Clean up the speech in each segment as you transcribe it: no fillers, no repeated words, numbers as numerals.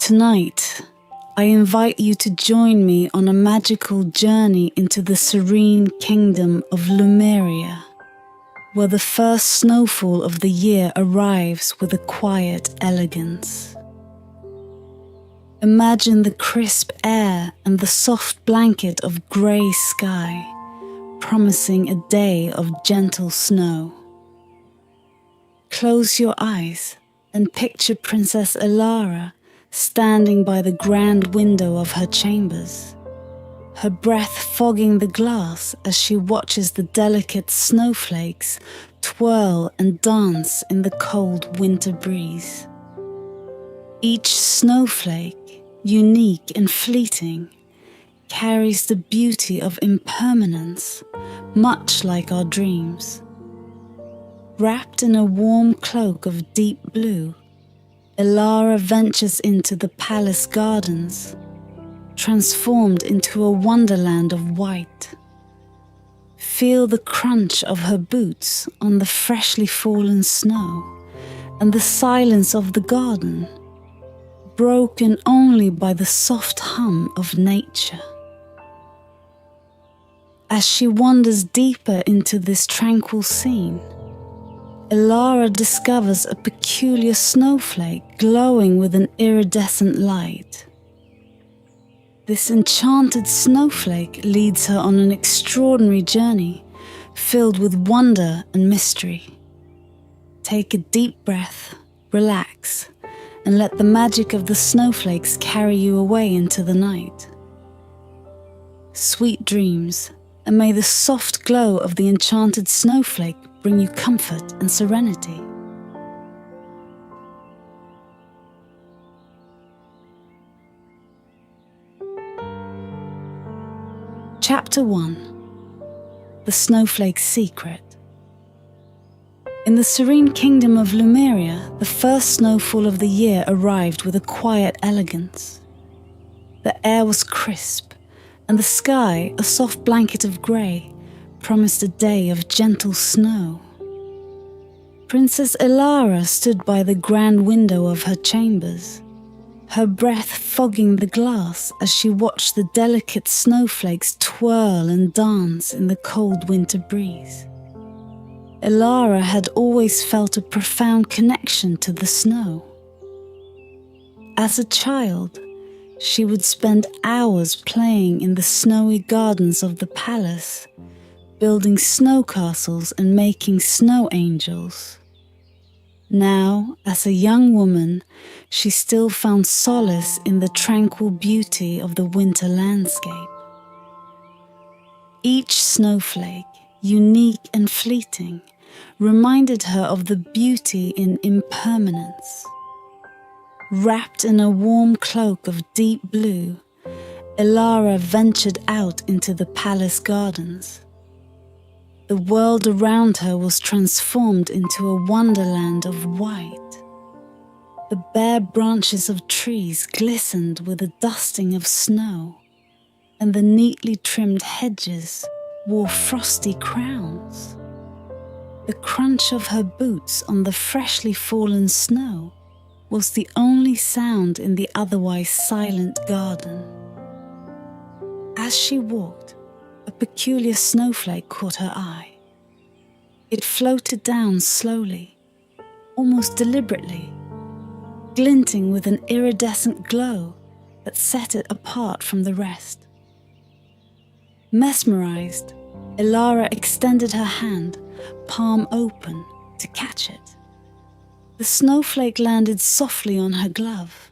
Tonight, I invite you to join me on a magical journey into the serene kingdom of Lumeria, where the first snowfall of the year arrives with a quiet elegance. Imagine the crisp air and the soft blanket of grey sky, promising a day of gentle snow. Close your eyes and picture Princess Elara standing by the grand window of her chambers, her breath fogging the glass as she watches the delicate snowflakes twirl and dance in the cold winter breeze. Each snowflake, unique and fleeting, carries the beauty of impermanence, much like our dreams. Wrapped in a warm cloak of deep blue, Elara ventures into the palace gardens, transformed into a wonderland of white. Feel the crunch of her boots on the freshly fallen snow, and the silence of the garden, broken only by the soft hum of nature. As she wanders deeper into this tranquil scene, Elara discovers a peculiar snowflake glowing with an iridescent light. This enchanted snowflake leads her on an extraordinary journey filled with wonder and mystery. Take a deep breath, relax, and let the magic of the snowflakes carry you away into the night. Sweet dreams, and may the soft glow of the enchanted snowflake bring you comfort and serenity. Chapter 1. The Snowflake's Secret. In the serene kingdom of Lumeria, the first snowfall of the year arrived with a quiet elegance. The air was crisp, and the sky, a soft blanket of grey, promised a day of gentle snow. Princess Elara stood by the grand window of her chambers, her breath fogging the glass as she watched the delicate snowflakes twirl and dance in the cold winter breeze. Elara had always felt a profound connection to the snow. As a child, she would spend hours playing in the snowy gardens of the palace, building snow castles and making snow angels. Now, as a young woman, she still found solace in the tranquil beauty of the winter landscape. Each snowflake, unique and fleeting, reminded her of the beauty in impermanence. Wrapped in a warm cloak of deep blue, Elara ventured out into the palace gardens. The world around her was transformed into a wonderland of white. The bare branches of trees glistened with a dusting of snow, and the neatly trimmed hedges wore frosty crowns. The crunch of her boots on the freshly fallen snow was the only sound in the otherwise silent garden. As she walked, a peculiar snowflake caught her eye. It floated down slowly, almost deliberately, glinting with an iridescent glow that set it apart from the rest. Mesmerized, Elara extended her hand, palm open, to catch it. The snowflake landed softly on her glove,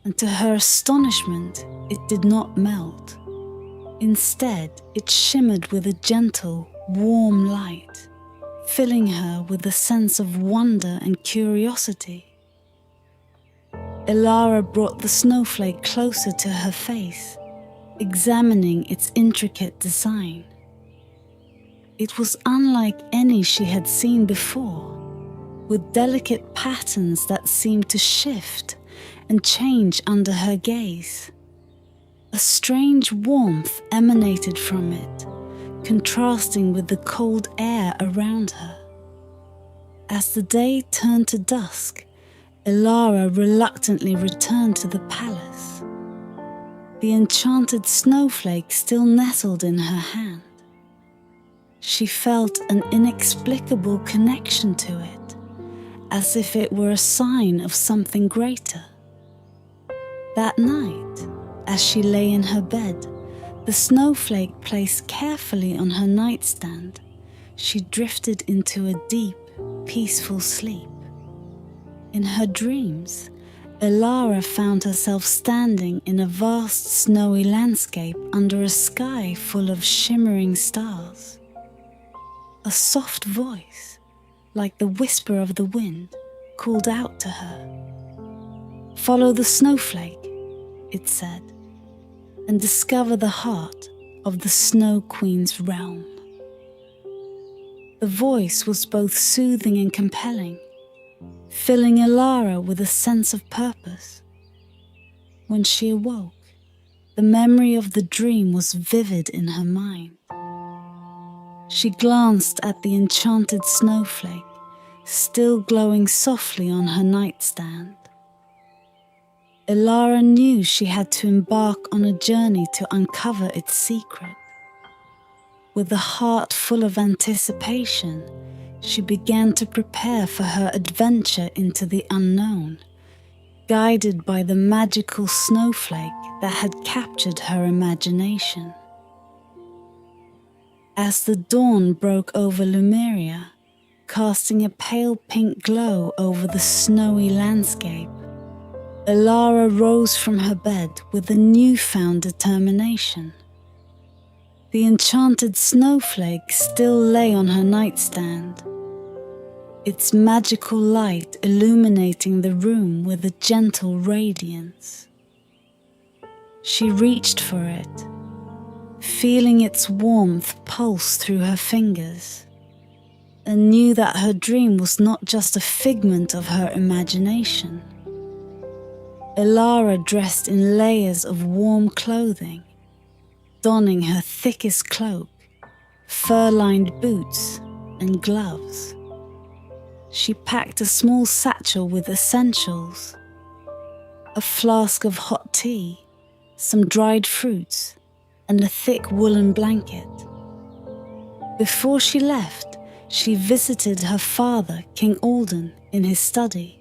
and to her astonishment, it did not melt. Instead, it shimmered with a gentle, warm light, filling her with a sense of wonder and curiosity. Elara brought the snowflake closer to her face, examining its intricate design. It was unlike any she had seen before, with delicate patterns that seemed to shift and change under her gaze. A strange warmth emanated from it, contrasting with the cold air around her. As the day turned to dusk, Elara reluctantly returned to the palace. The enchanted snowflake still nestled in her hand. She felt an inexplicable connection to it, as if it were a sign of something greater. That night, as she lay in her bed, the snowflake placed carefully on her nightstand, she drifted into a deep, peaceful sleep. In her dreams, Elara found herself standing in a vast snowy landscape under a sky full of shimmering stars. A soft voice, like the whisper of the wind, called out to her. "Follow the snowflake," it said, "and discover the heart of the Snow Queen's realm." The voice was both soothing and compelling, filling Elara with a sense of purpose. When she awoke, the memory of the dream was vivid in her mind. She glanced at the enchanted snowflake, still glowing softly on her nightstand. Elara knew she had to embark on a journey to uncover its secret. With a heart full of anticipation, she began to prepare for her adventure into the unknown, guided by the magical snowflake that had captured her imagination. As the dawn broke over Lumeria, casting a pale pink glow over the snowy landscape, Elara rose from her bed with a newfound determination. The enchanted snowflake still lay on her nightstand, its magical light illuminating the room with a gentle radiance. She reached for it, feeling its warmth pulse through her fingers, and knew that her dream was not just a figment of her imagination. Elara dressed in layers of warm clothing, donning her thickest cloak, fur-lined boots, and gloves. She packed a small satchel with essentials, a flask of hot tea, some dried fruits, and a thick woolen blanket. Before she left, she visited her father, King Alden, in his study.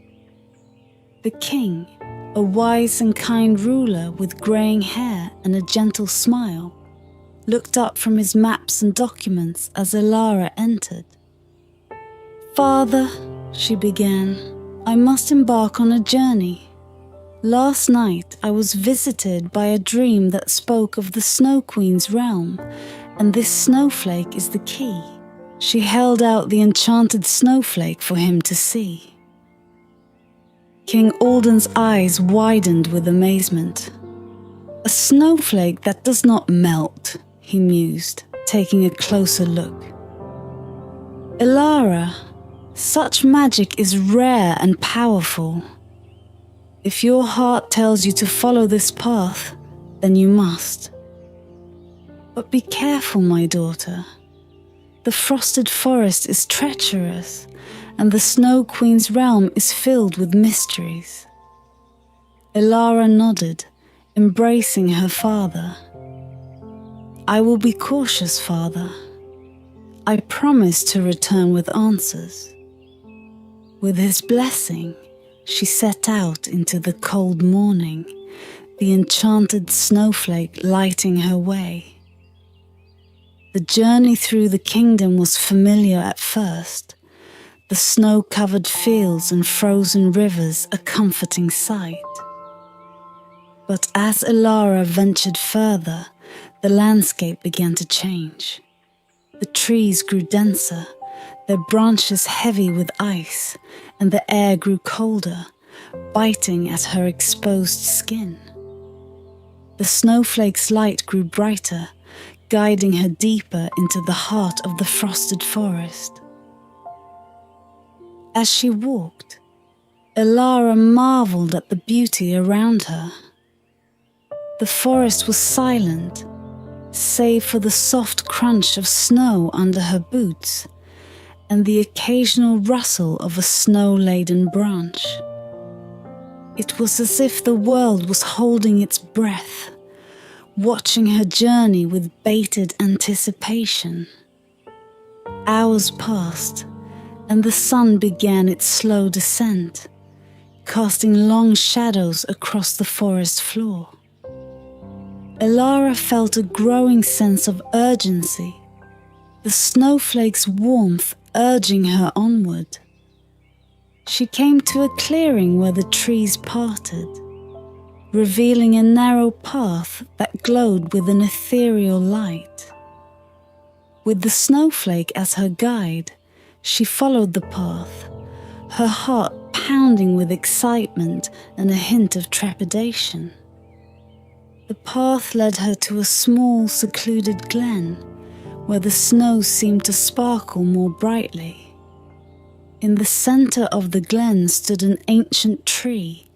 The king, a wise and kind ruler with greying hair and a gentle smile, looked up from his maps and documents as Elara entered. "Father," she began, "I must embark on a journey. Last night I was visited by a dream that spoke of the Snow Queen's realm, and this snowflake is the key." She held out the enchanted snowflake for him to see. King Alden's eyes widened with amazement. "A snowflake that does not melt," he mused, taking a closer look. "Elara, such magic is rare and powerful. If your heart tells you to follow this path, then you must. But be careful, my daughter. The frosted forest is treacherous, and the Snow Queen's realm is filled with mysteries." Elara nodded, embracing her father. "I will be cautious, father. I promise to return with answers." With his blessing, she set out into the cold morning, the enchanted snowflake lighting her way. The journey through the kingdom was familiar at first, the snow-covered fields and frozen rivers a comforting sight. But as Elara ventured further, the landscape began to change. The trees grew denser, their branches heavy with ice, and the air grew colder, biting at her exposed skin. The snowflake's light grew brighter, guiding her deeper into the heart of the frosted forest. As she walked, Elara marveled at the beauty around her. The forest was silent, save for the soft crunch of snow under her boots and the occasional rustle of a snow-laden branch. It was as if the world was holding its breath, watching her journey with bated anticipation. Hours passed, and the sun began its slow descent, casting long shadows across the forest floor. Elara felt a growing sense of urgency, the snowflake's warmth urging her onward. She came to a clearing where the trees parted, revealing a narrow path that glowed with an ethereal light. With the snowflake as her guide, she followed the path, her heart pounding with excitement and a hint of trepidation. The path led her to a small, secluded glen, where the snow seemed to sparkle more brightly. In the center of the glen stood an ancient tree,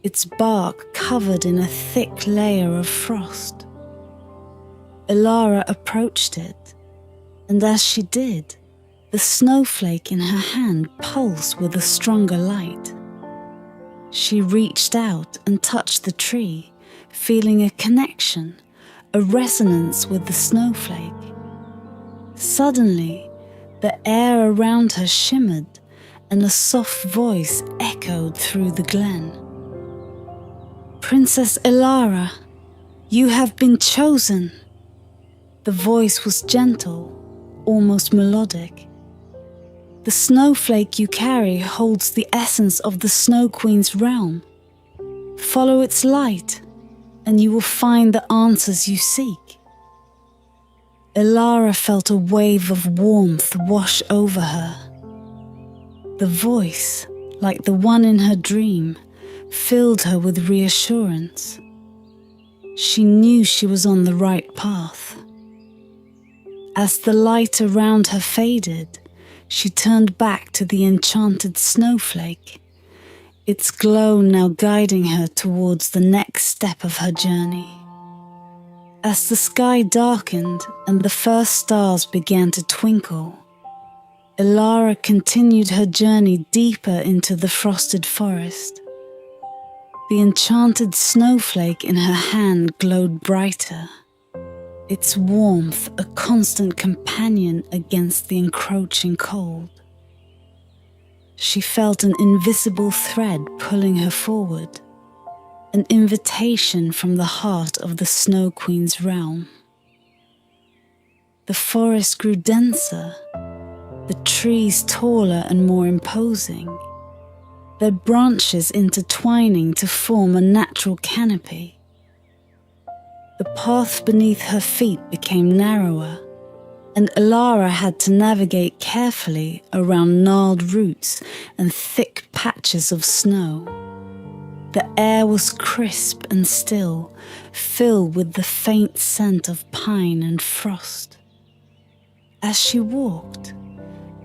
its bark covered in a thick layer of frost. Elara approached it, and as she did, the snowflake in her hand pulsed with a stronger light. She reached out and touched the tree, feeling a connection, a resonance with the snowflake. Suddenly, the air around her shimmered, and a soft voice echoed through the glen. "Princess Elara, you have been chosen." The voice was gentle, almost melodic. "The snowflake you carry holds the essence of the Snow Queen's realm. Follow its light, and you will find the answers you seek." Elara felt a wave of warmth wash over her. The voice, like the one in her dream, filled her with reassurance. She knew she was on the right path. As the light around her faded, she turned back to the enchanted snowflake, its glow now guiding her towards the next step of her journey. As the sky darkened and the first stars began to twinkle, Elara continued her journey deeper into the frosted forest. The enchanted snowflake in her hand glowed brighter, its warmth a constant companion against the encroaching cold. She felt an invisible thread pulling her forward, an invitation from the heart of the Snow Queen's realm. The forest grew denser, the trees taller and more imposing, their branches intertwining to form a natural canopy. The path beneath her feet became narrower, and Elara had to navigate carefully around gnarled roots and thick patches of snow. The air was crisp and still, filled with the faint scent of pine and frost. As she walked,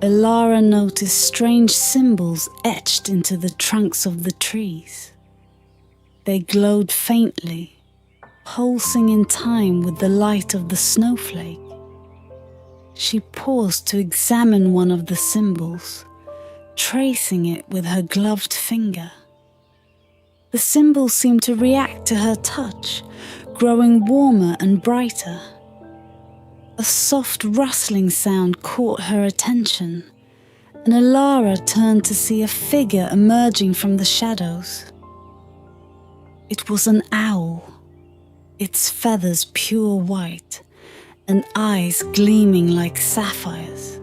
Elara noticed strange symbols etched into the trunks of the trees. They glowed faintly, pulsing in time with the light of the snowflake. She paused to examine one of the symbols, tracing it with her gloved finger. The symbol seemed to react to her touch, growing warmer and brighter. A soft rustling sound caught her attention, and Elara turned to see a figure emerging from the shadows. It was an owl, its feathers pure white, and eyes gleaming like sapphires.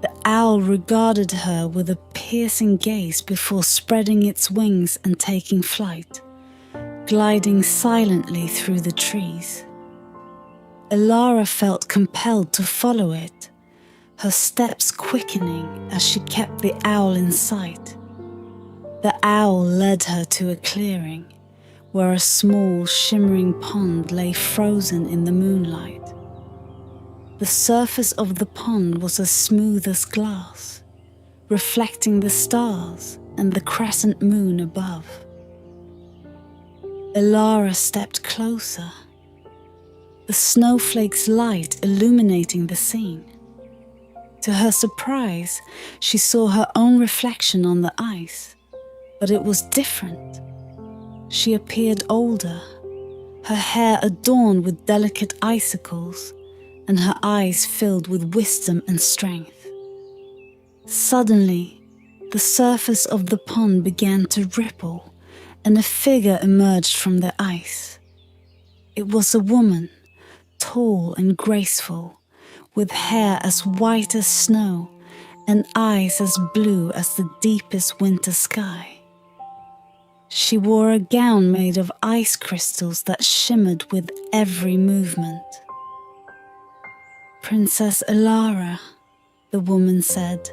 The owl regarded her with a piercing gaze before spreading its wings and taking flight, gliding silently through the trees. Elara felt compelled to follow it, her steps quickening as she kept the owl in sight. The owl led her to a clearing, where a small, shimmering pond lay frozen in the moonlight. The surface of the pond was as smooth as glass, reflecting the stars and the crescent moon above. Elara stepped closer, the snowflake's light illuminating the scene. To her surprise, she saw her own reflection on the ice, But it was different. She appeared older, her hair adorned with delicate icicles, and her eyes filled with wisdom and strength. Suddenly, the surface of the pond began to ripple, and a figure emerged from the ice. It was a woman, tall and graceful, with hair as white as snow and eyes as blue as the deepest winter sky. She wore a gown made of ice crystals that shimmered with every movement. "Princess Elara," the woman said,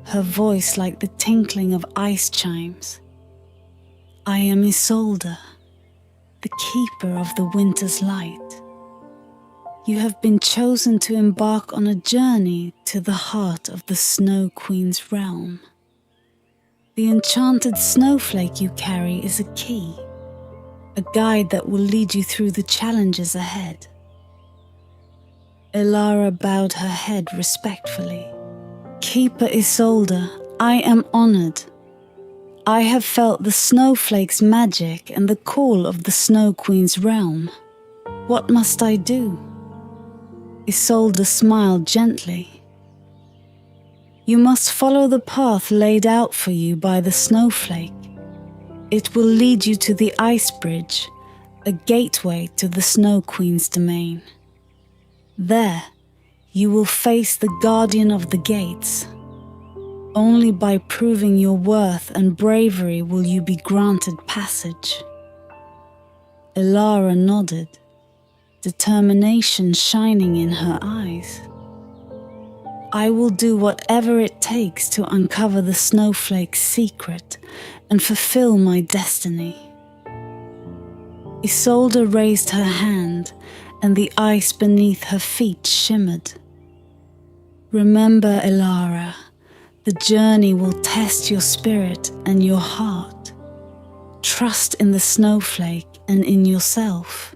her voice like the tinkling of ice chimes. "I am Isolde, the keeper of the winter's light. You have been chosen to embark on a journey to the heart of the Snow Queen's realm. The enchanted snowflake you carry is a key, a guide that will lead you through the challenges ahead." Elara bowed her head respectfully. "Keeper Isolde, I am honored. I have felt the snowflake's magic and the call of the Snow Queen's realm. What must I do?" Isolde smiled gently. "You must follow the path laid out for you by the snowflake. It will lead you to the ice bridge, a gateway to the Snow Queen's domain. There, you will face the guardian of the gates. Only by proving your worth and bravery will you be granted passage." Elara nodded, determination shining in her eyes. "I will do whatever it takes to uncover the snowflake's secret and fulfill my destiny." Isolde raised her hand, and the ice beneath her feet shimmered. "Remember, Elara, the journey will test your spirit and your heart. Trust in the snowflake and in yourself.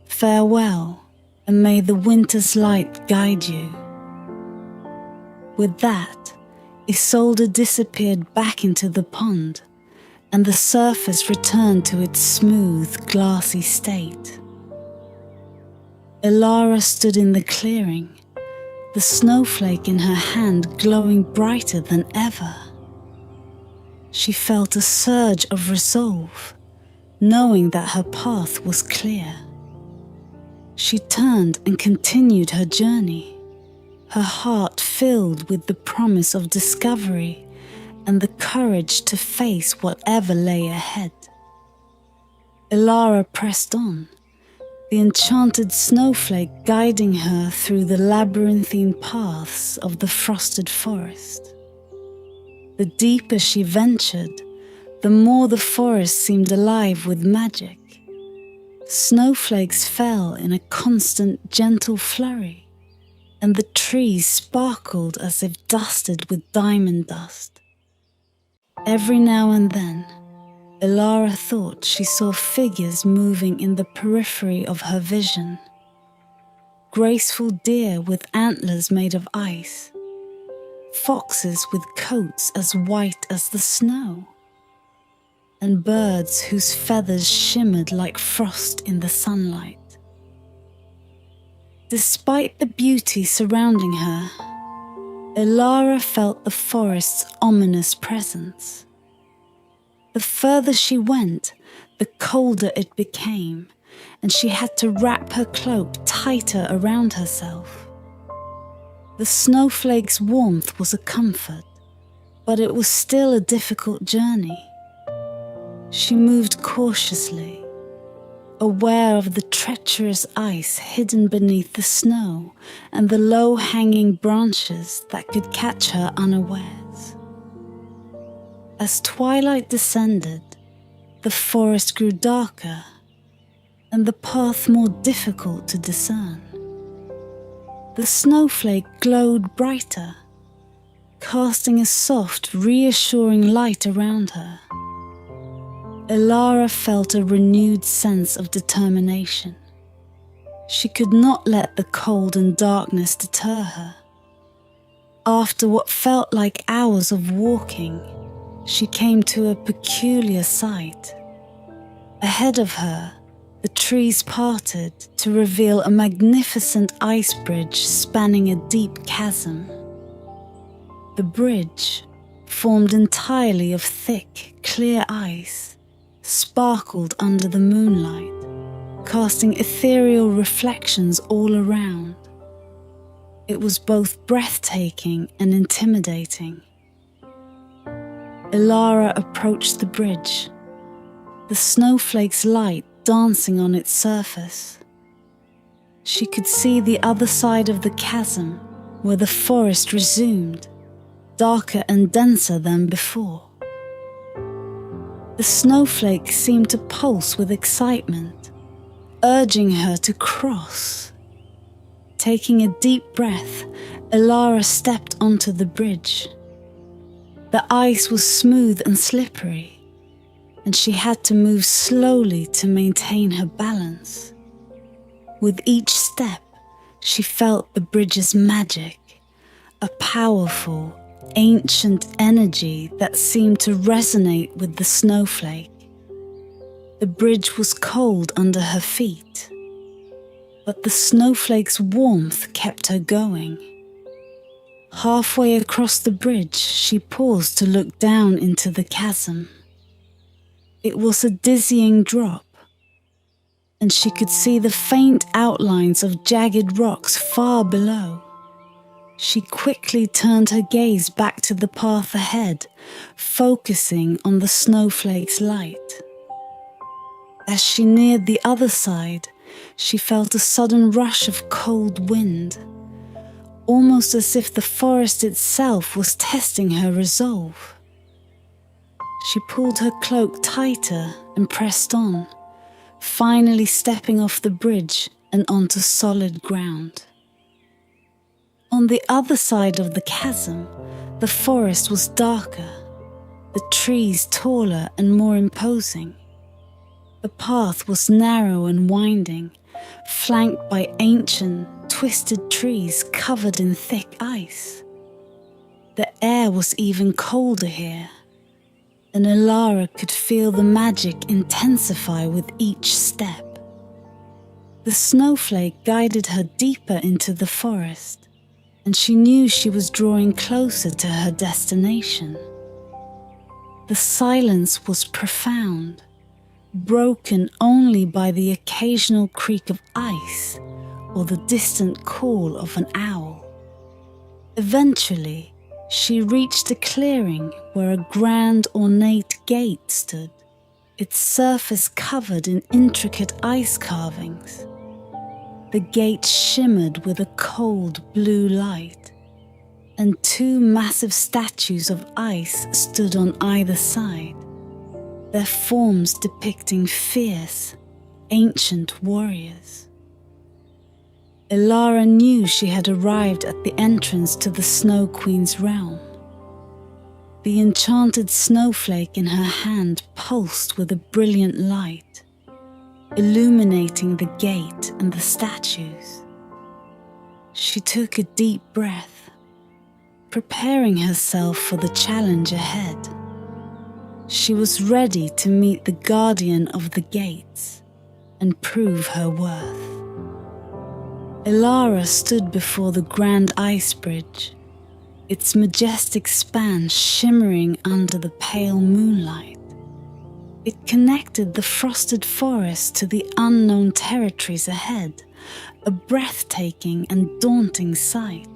Farewell, and may the winter's light guide you." With that, Isolde disappeared back into the pond, and the surface returned to its smooth, glassy state. Elara stood in the clearing, the snowflake in her hand glowing brighter than ever. She felt a surge of resolve, knowing that her path was clear. She turned and continued her journey, her heart filled with the promise of discovery and the courage to face whatever lay ahead. Elara pressed on, the enchanted snowflake guiding her through the labyrinthine paths of the frosted forest. The deeper she ventured, the more the forest seemed alive with magic. Snowflakes fell in a constant, gentle flurry, and the trees sparkled as if dusted with diamond dust. Every now and then, Elara thought she saw figures moving in the periphery of her vision. Graceful deer with antlers made of ice, foxes with coats as white as the snow, and birds whose feathers shimmered like frost in the sunlight. Despite the beauty surrounding her, Elara felt the forest's ominous presence. The further she went, the colder it became, and she had to wrap her cloak tighter around herself. The snowflake's warmth was a comfort, but it was still a difficult journey. She moved cautiously, aware of the treacherous ice hidden beneath the snow and the low-hanging branches that could catch her unawares. As twilight descended, the forest grew darker and the path more difficult to discern. The snowflake glowed brighter, casting a soft, reassuring light around her. Elara felt a renewed sense of determination. She could not let the cold and darkness deter her. After what felt like hours of walking, she came to a peculiar sight. Ahead of her, the trees parted to reveal a magnificent ice bridge spanning a deep chasm. The bridge, formed entirely of thick, clear ice, sparkled under the moonlight, casting ethereal reflections all around. It was both breathtaking and intimidating. Elara approached the bridge, the snowflake's light dancing on its surface. She could see the other side of the chasm, where the forest resumed, darker and denser than before. The snowflake seemed to pulse with excitement, urging her to cross. Taking a deep breath, Elara stepped onto the bridge. The ice was smooth and slippery, and she had to move slowly to maintain her balance. With each step, she felt the bridge's magic, a powerful, ancient energy that seemed to resonate with the snowflake. The bridge was cold under her feet, but the snowflake's warmth kept her going. Halfway across the bridge, she paused to look down into the chasm. It was a dizzying drop, and she could see the faint outlines of jagged rocks far below. She quickly turned her gaze back to the path ahead, focusing on the snowflake's light. As she neared the other side, she felt a sudden rush of cold wind, almost as if the forest itself was testing her resolve. She pulled her cloak tighter and pressed on, finally stepping off the bridge and onto solid ground. On the other side of the chasm, the forest was darker, the trees taller and more imposing. The path was narrow and winding, flanked by ancient, twisted trees covered in thick ice. The air was even colder here, and Elara could feel the magic intensify with each step. The snowflake guided her deeper into the forest, and she knew she was drawing closer to her destination. The silence was profound, broken only by the occasional creak of ice or the distant call of an owl. Eventually, she reached a clearing where a grand ornate gate stood, its surface covered in intricate ice carvings. The gate shimmered with a cold blue light, and two massive statues of ice stood on either side, their forms depicting fierce, ancient warriors. Elara knew she had arrived at the entrance to the Snow Queen's realm. The enchanted snowflake in her hand pulsed with a brilliant light, illuminating the gate and the statues. She took a deep breath, preparing herself for the challenge ahead. She was ready to meet the guardian of the gates and prove her worth. Elara stood before the grand ice bridge, its majestic span shimmering under the pale moonlight. It connected the frosted forest to the unknown territories ahead, a breathtaking and daunting sight.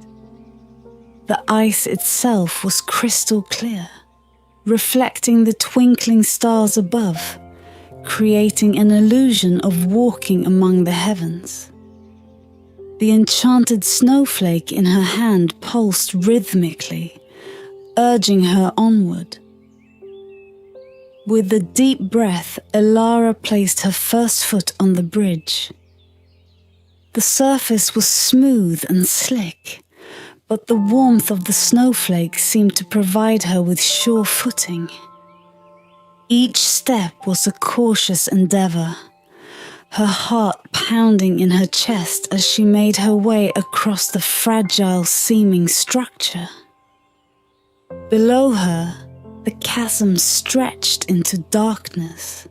The ice itself was crystal clear, reflecting the twinkling stars above, creating an illusion of walking among the heavens. The enchanted snowflake in her hand pulsed rhythmically, urging her onward. With a deep breath, Elara placed her first foot on the bridge. The surface was smooth and slick, but the warmth of the snowflake seemed to provide her with sure footing. Each step was a cautious endeavor, her heart pounding in her chest as she made her way across the fragile-seeming structure. Below her, The chasm stretched into darkness,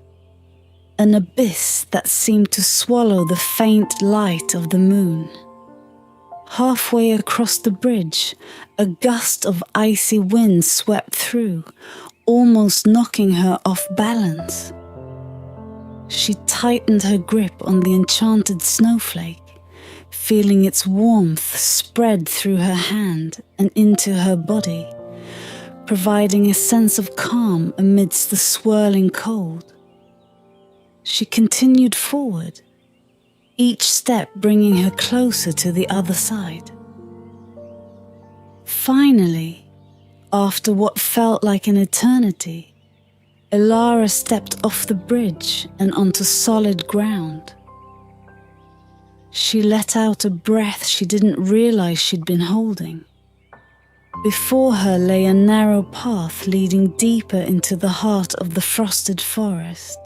an abyss that seemed to swallow the faint light of the moon. Halfway across the bridge, a gust of icy wind swept through, almost knocking her off balance. She tightened her grip on the enchanted snowflake, feeling its warmth spread through her hand and into her body, providing a sense of calm amidst the swirling cold. She continued forward, each step bringing her closer to the other side. Finally, after what felt like an eternity, Elara stepped off the bridge and onto solid ground. She let out a breath she didn't realize she'd been holding. Before her lay a narrow path leading deeper into the heart of the frosted forest.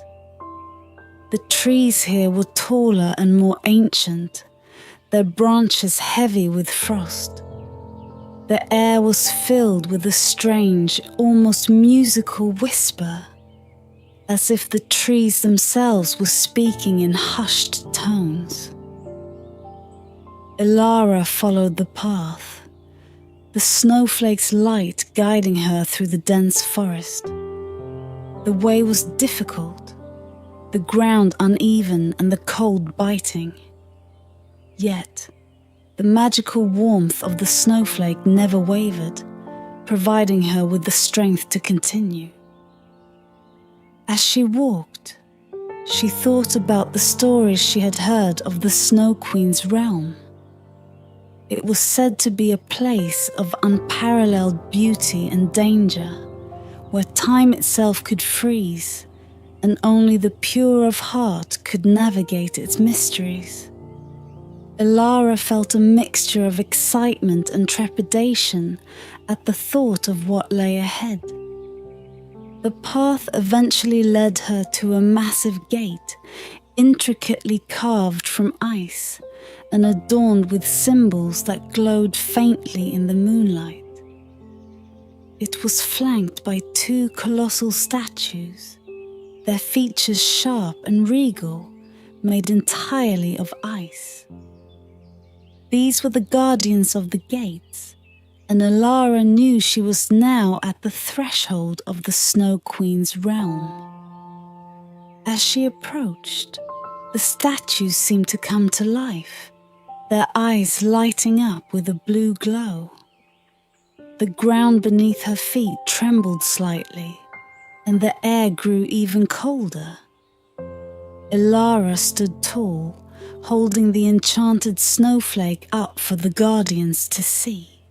The trees here were taller and more ancient, their branches heavy with frost. The air was filled with a strange, almost musical whisper, as if the trees themselves were speaking in hushed tones. Elara followed the path, the snowflake's light guiding her through the dense forest. The way was difficult, the ground uneven and the cold biting. Yet, the magical warmth of the snowflake never wavered, providing her with the strength to continue. As she walked, she thought about the stories she had heard of the Snow Queen's realm. It was said to be a place of unparalleled beauty and danger, where time itself could freeze, and only the pure of heart could navigate its mysteries. Elara felt a mixture of excitement and trepidation at the thought of what lay ahead. The path eventually led her to a massive gate, intricately carved from ice and adorned with symbols that glowed faintly in the moonlight. It was flanked by two colossal statues, their features sharp and regal, made entirely of ice. These were the guardians of the gates, and Elara knew she was now at the threshold of the Snow Queen's realm. As she approached, the statues seemed to come to life, their eyes lighting up with a blue glow. The ground beneath her feet trembled slightly, and the air grew even colder. Elara stood tall, holding the enchanted snowflake up for the guardians to see.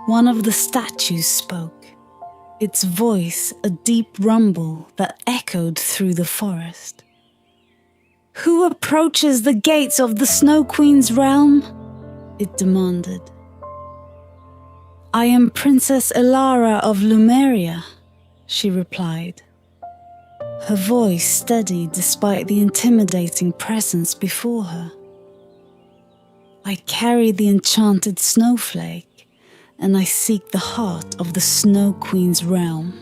One of the statues spoke, its voice a deep rumble that echoed through the forest. "Who approaches the gates of the Snow Queen's realm?" it demanded. "I am Princess Elara of Lumeria," she replied, her voice steady despite the intimidating presence before her. "I carry the enchanted snowflake, and I seek the heart of the Snow Queen's realm."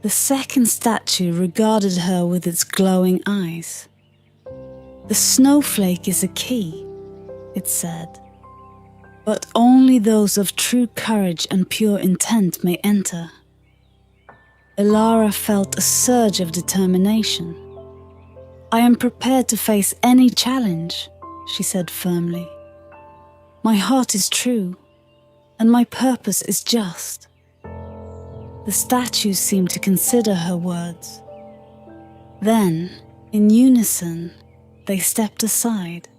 The second statue regarded her with its glowing eyes. "The snowflake is a key," it said, "but only those of true courage and pure intent may enter." Elara felt a surge of determination. "I am prepared to face any challenge," she said firmly. "My heart is true, and my purpose is just." The statues seemed to consider her words. Then, in unison, they stepped aside,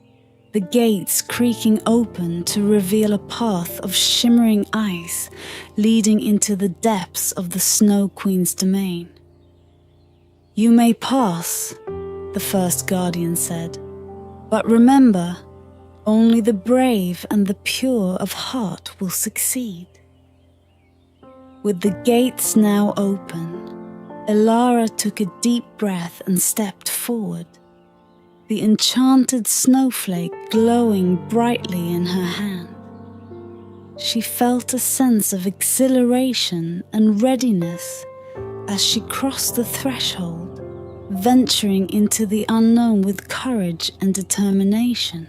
the gates creaking open to reveal a path of shimmering ice leading into the depths of the Snow Queen's domain. "You may pass," the first guardian said, "but remember, only the brave and the pure of heart will succeed." With the gates now open, Elara took a deep breath and stepped forward, the enchanted snowflake glowing brightly in her hand. She felt a sense of exhilaration and readiness as she crossed the threshold, venturing into the unknown with courage and determination.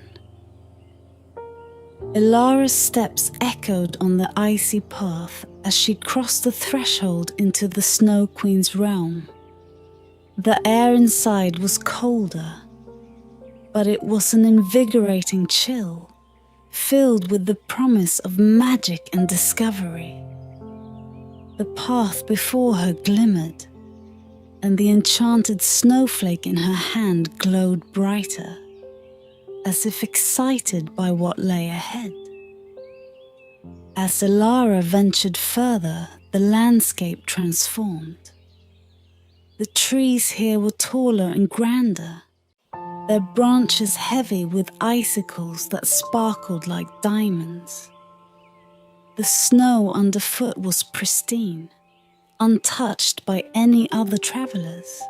Elara's steps echoed on the icy path as she crossed the threshold into the Snow Queen's realm. The air inside was colder, but it was an invigorating chill, filled with the promise of magic and discovery. The path before her glimmered, and the enchanted snowflake in her hand glowed brighter, as if excited by what lay ahead. As Elara ventured further, the landscape transformed. The trees here were taller and grander, their branches heavy with icicles that sparkled like diamonds. The snow underfoot was pristine, untouched by any other travelers.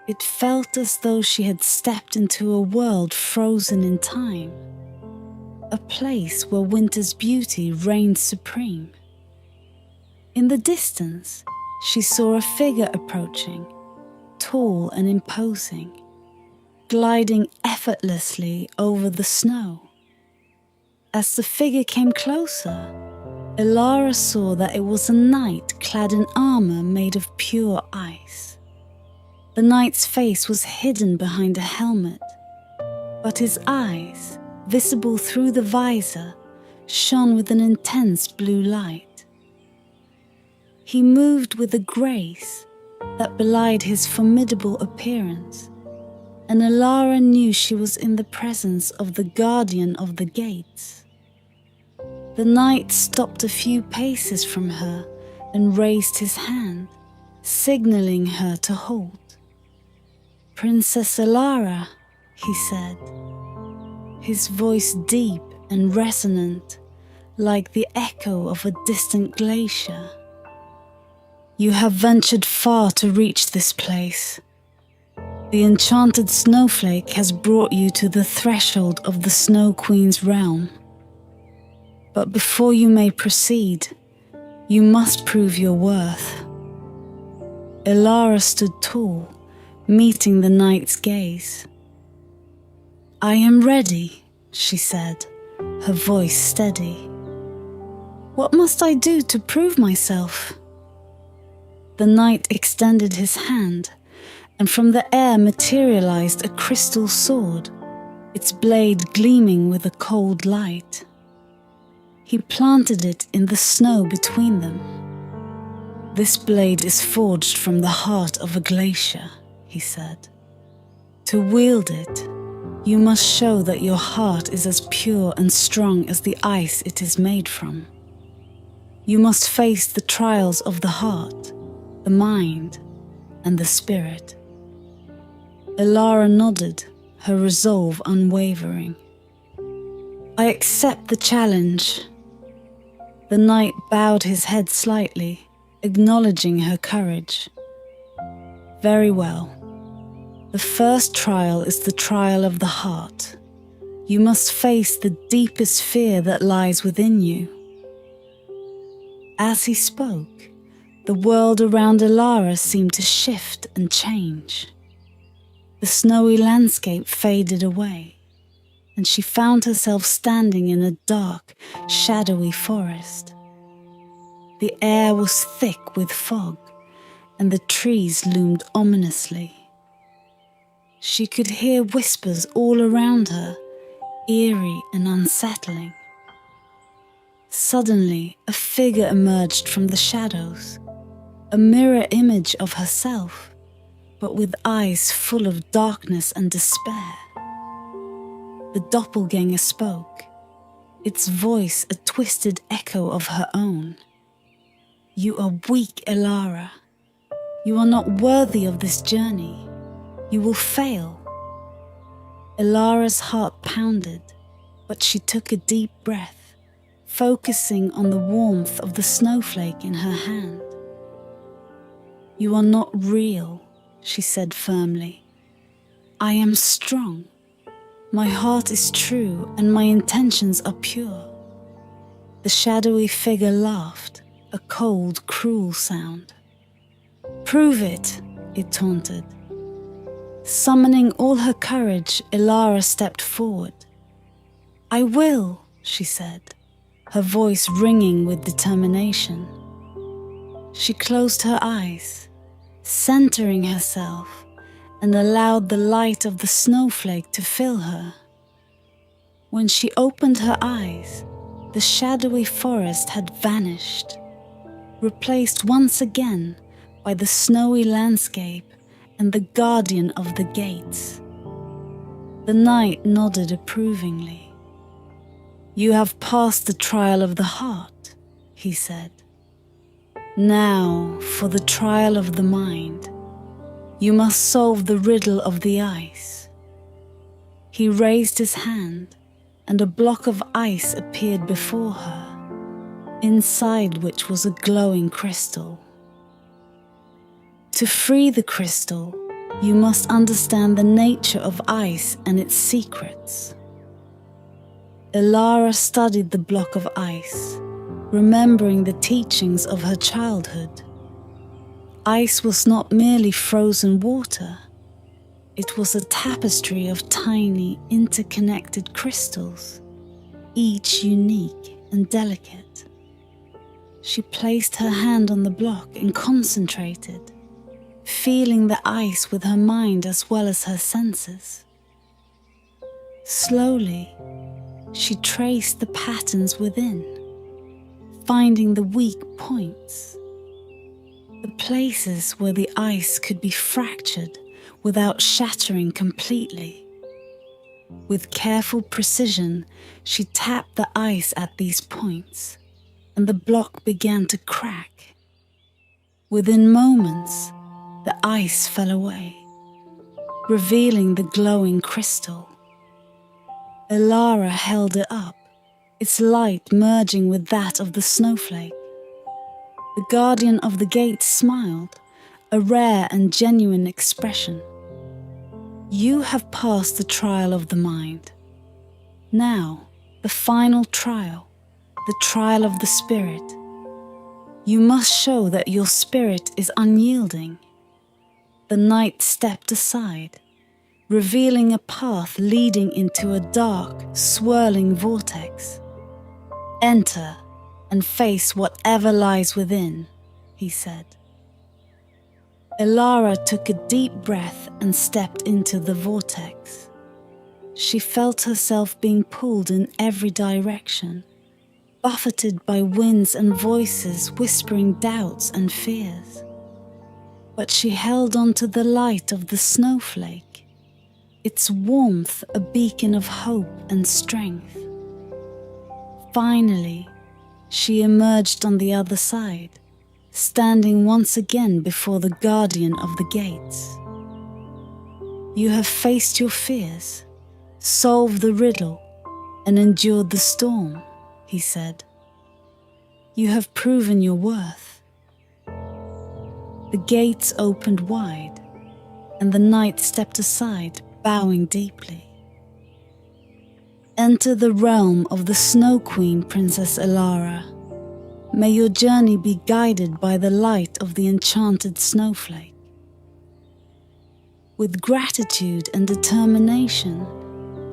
It felt as though she had stepped into a world frozen in time, a place where winter's beauty reigned supreme. In the distance, she saw a figure approaching, tall and imposing, gliding effortlessly over the snow. As the figure came closer, Elara saw that it was a knight clad in armor made of pure ice. The knight's face was hidden behind a helmet, but his eyes, visible through the visor, shone with an intense blue light. He moved with a grace that belied his formidable appearance, and Elara knew she was in the presence of the guardian of the gates. The knight stopped a few paces from her and raised his hand, signaling her to halt. "Princess Elara," he said, his voice deep and resonant, like the echo of a distant glacier. "You have ventured far to reach this place. The enchanted snowflake has brought you to the threshold of the Snow Queen's realm. But before you may proceed, you must prove your worth." Elara stood tall, meeting the knight's gaze. "I am ready," she said, her voice steady. "What must I do to prove myself?" The knight extended his hand, and from the air materialized a crystal sword, its blade gleaming with a cold light. He planted it in the snow between them. "This blade is forged from the heart of a glacier," he said. "To wield it, you must show that your heart is as pure and strong as the ice it is made from. You must face the trials of the heart, the mind, and the spirit." Elara nodded, her resolve unwavering. "I accept the challenge." The knight bowed his head slightly, acknowledging her courage. "Very well. The first trial is the trial of the heart. You must face the deepest fear that lies within you." As he spoke, the world around Elara seemed to shift and change. The snowy landscape faded away, and she found herself standing in a dark, shadowy forest. The air was thick with fog, and the trees loomed ominously. She could hear whispers all around her, eerie and unsettling. Suddenly, a figure emerged from the shadows, a mirror image of herself, but with eyes full of darkness and despair. The doppelganger spoke, its voice a twisted echo of her own. "You are weak, Elara. You are not worthy of this journey. You will fail." Elara's heart pounded, but she took a deep breath, focusing on the warmth of the snowflake in her hand. "You are not real," she said firmly. "I am strong. My heart is true and my intentions are pure." The shadowy figure laughed, a cold, cruel sound. "Prove it," it taunted. Summoning all her courage, Elara stepped forward. "I will," she said, her voice ringing with determination. She closed her eyes, centering herself, and allowed the light of the snowflake to fill her. When she opened her eyes, the shadowy forest had vanished, replaced once again by the snowy landscape and the guardian of the gates. The knight nodded approvingly. "You have passed the trial of the heart," he said. "Now for the trial of the mind. You must solve the riddle of the ice." He raised his hand, and a block of ice appeared before her, inside which was a glowing crystal. To free the crystal, you must understand the nature of ice and its secrets. Elara studied the block of ice, remembering the teachings of her childhood. Ice was not merely frozen water. It was a tapestry of tiny, interconnected crystals, each unique and delicate. She placed her hand on the block and concentrated, feeling the ice with her mind as well as her senses. Slowly, she traced the patterns within, finding the weak points, the places where the ice could be fractured without shattering completely. With careful precision, she tapped the ice at these points, and the block began to crack. Within moments, the ice fell away, revealing the glowing crystal. Elara held it up, its light merging with that of the snowflake. The guardian of the gate smiled, a rare and genuine expression. "You have passed the trial of the mind. Now, the final trial, the trial of the spirit. You must show that your spirit is unyielding." The knight stepped aside, revealing a path leading into a dark, swirling vortex. "Enter and face whatever lies within," he said. Elara took a deep breath and stepped into the vortex. She felt herself being pulled in every direction, buffeted by winds and voices whispering doubts and fears. But she held on to the light of the snowflake, its warmth a beacon of hope and strength. Finally, she emerged on the other side, standing once again before the guardian of the gates. "You have faced your fears, solved the riddle, and endured the storm," he said. "You have proven your worth." The gates opened wide, and the knight stepped aside, bowing deeply. "Enter the realm of the Snow Queen, Princess Elara. May your journey be guided by the light of the Enchanted Snowflake." With gratitude and determination,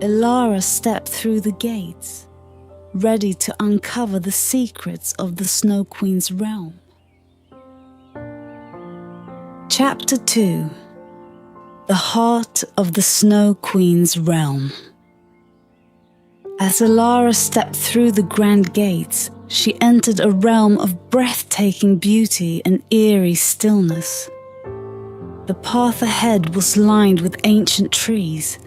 Elara stepped through the gates, ready to uncover the secrets of the Snow Queen's realm. Chapter 2: The Heart of the Snow Queen's Realm. As Elara stepped through the grand gates, she entered a realm of breathtaking beauty and eerie stillness. The path ahead was lined with ancient trees,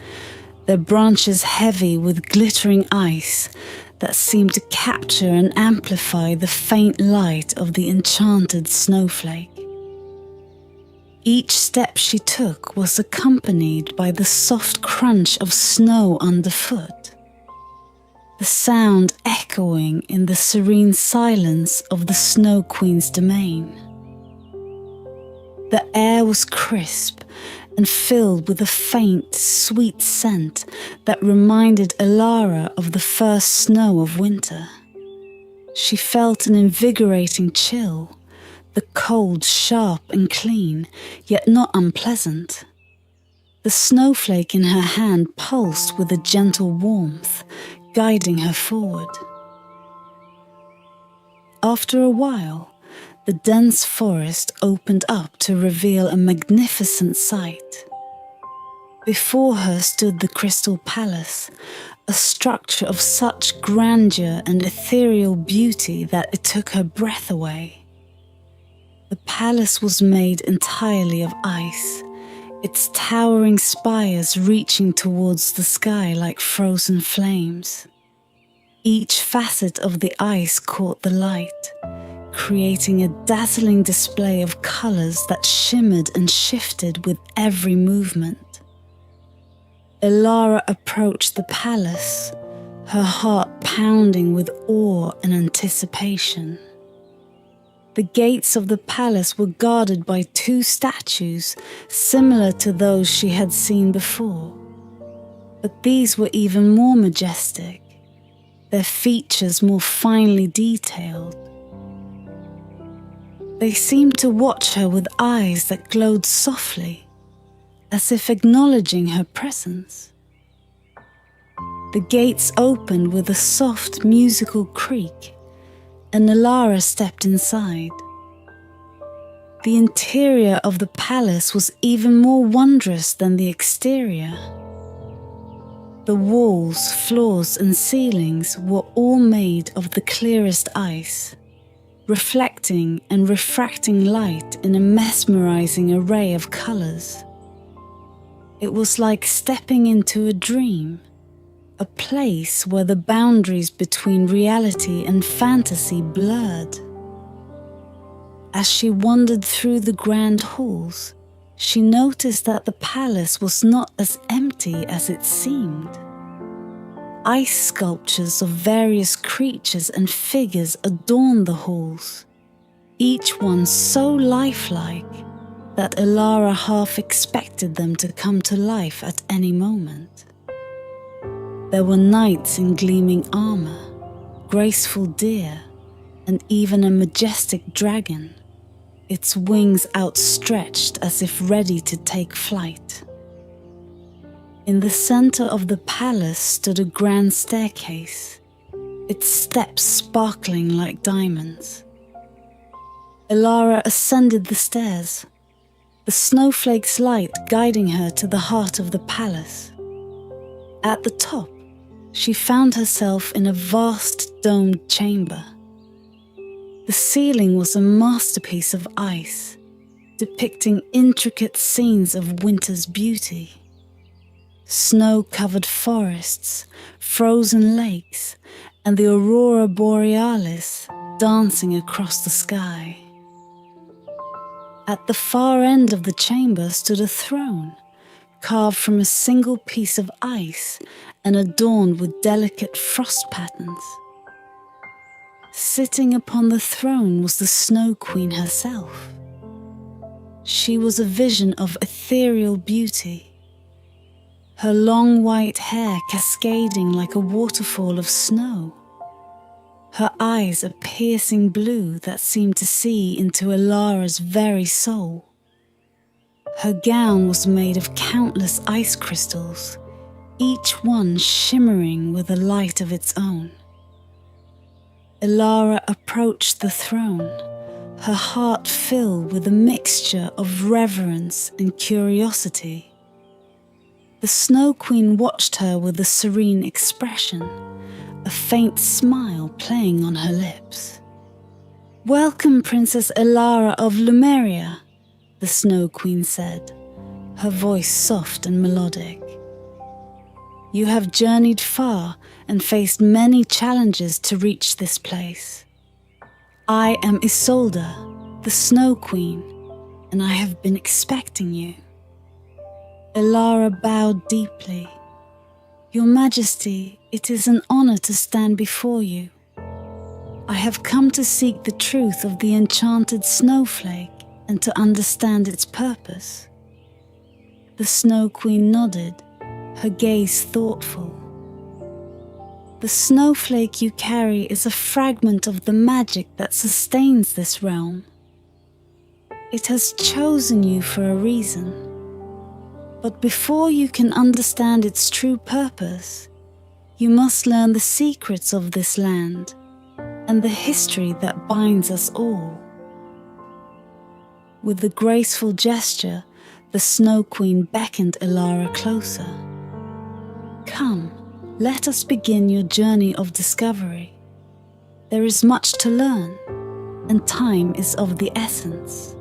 their branches heavy with glittering ice that seemed to capture and amplify the faint light of the enchanted snowflake. Each step she took was accompanied by the soft crunch of snow underfoot, the sound echoing in the serene silence of the Snow Queen's domain. The air was crisp and filled with a faint, sweet scent that reminded Elara of the first snow of winter. She felt an invigorating chill, the cold sharp and clean, yet not unpleasant. The snowflake in her hand pulsed with a gentle warmth, guiding her forward. After a while, the dense forest opened up to reveal a magnificent sight. Before her stood the Crystal Palace, a structure of such grandeur and ethereal beauty that it took her breath away. The palace was made entirely of ice, its towering spires reaching towards the sky like frozen flames. Each facet of the ice caught the light, creating a dazzling display of colors that shimmered and shifted with every movement. Elara approached the palace, her heart pounding with awe and anticipation. The gates of the palace were guarded by 2 statues similar to those she had seen before. But these were even more majestic, their features more finely detailed. They seemed to watch her with eyes that glowed softly, as if acknowledging her presence. The gates opened with a soft musical creak, and Elara stepped inside. The interior of the palace was even more wondrous than the exterior. The walls, floors, and ceilings were all made of the clearest ice, reflecting and refracting light in a mesmerizing array of colors. It was like stepping into a dream, a place where the boundaries between reality and fantasy blurred. As she wandered through the grand halls, she noticed that the palace was not as empty as it seemed. Ice sculptures of various creatures and figures adorned the halls, each one so lifelike that Elara half expected them to come to life at any moment. There were knights in gleaming armor, graceful deer, and even a majestic dragon, its wings outstretched as if ready to take flight. In the center of the palace stood a grand staircase, its steps sparkling like diamonds. Elara ascended the stairs, the snowflake's light guiding her to the heart of the palace. At the top, she found herself in a vast domed chamber. The ceiling was a masterpiece of ice, depicting intricate scenes of winter's beauty. Snow-covered forests, frozen lakes, and the aurora borealis dancing across the sky. At the far end of the chamber stood a throne, carved from a single piece of ice and adorned with delicate frost patterns. Sitting upon the throne was the Snow Queen herself. She was a vision of ethereal beauty, her long white hair cascading like a waterfall of snow, her eyes a piercing blue that seemed to see into Elara's very soul. Her gown was made of countless ice crystals, each one shimmering with a light of its own. Elara approached the throne, her heart filled with a mixture of reverence and curiosity. The Snow Queen watched her with a serene expression, a faint smile playing on her lips. "Welcome, Princess Elara of Lumeria," the Snow Queen said, her voice soft and melodic. "You have journeyed far and faced many challenges to reach this place. I am Isolde, the Snow Queen, and I have been expecting you." Elara bowed deeply. "Your Majesty, it is an honor to stand before you. I have come to seek the truth of the Enchanted Snowflake and to understand its purpose." The Snow Queen nodded, her gaze thoughtful. The snowflake you carry is a fragment of the magic that sustains this realm. It has chosen you for a reason. But before you can understand its true purpose, you must learn the secrets of this land and the history that binds us all. With a graceful gesture, the Snow Queen beckoned Elara closer. Come, let us begin your journey of discovery. There is much to learn, and time is of the essence.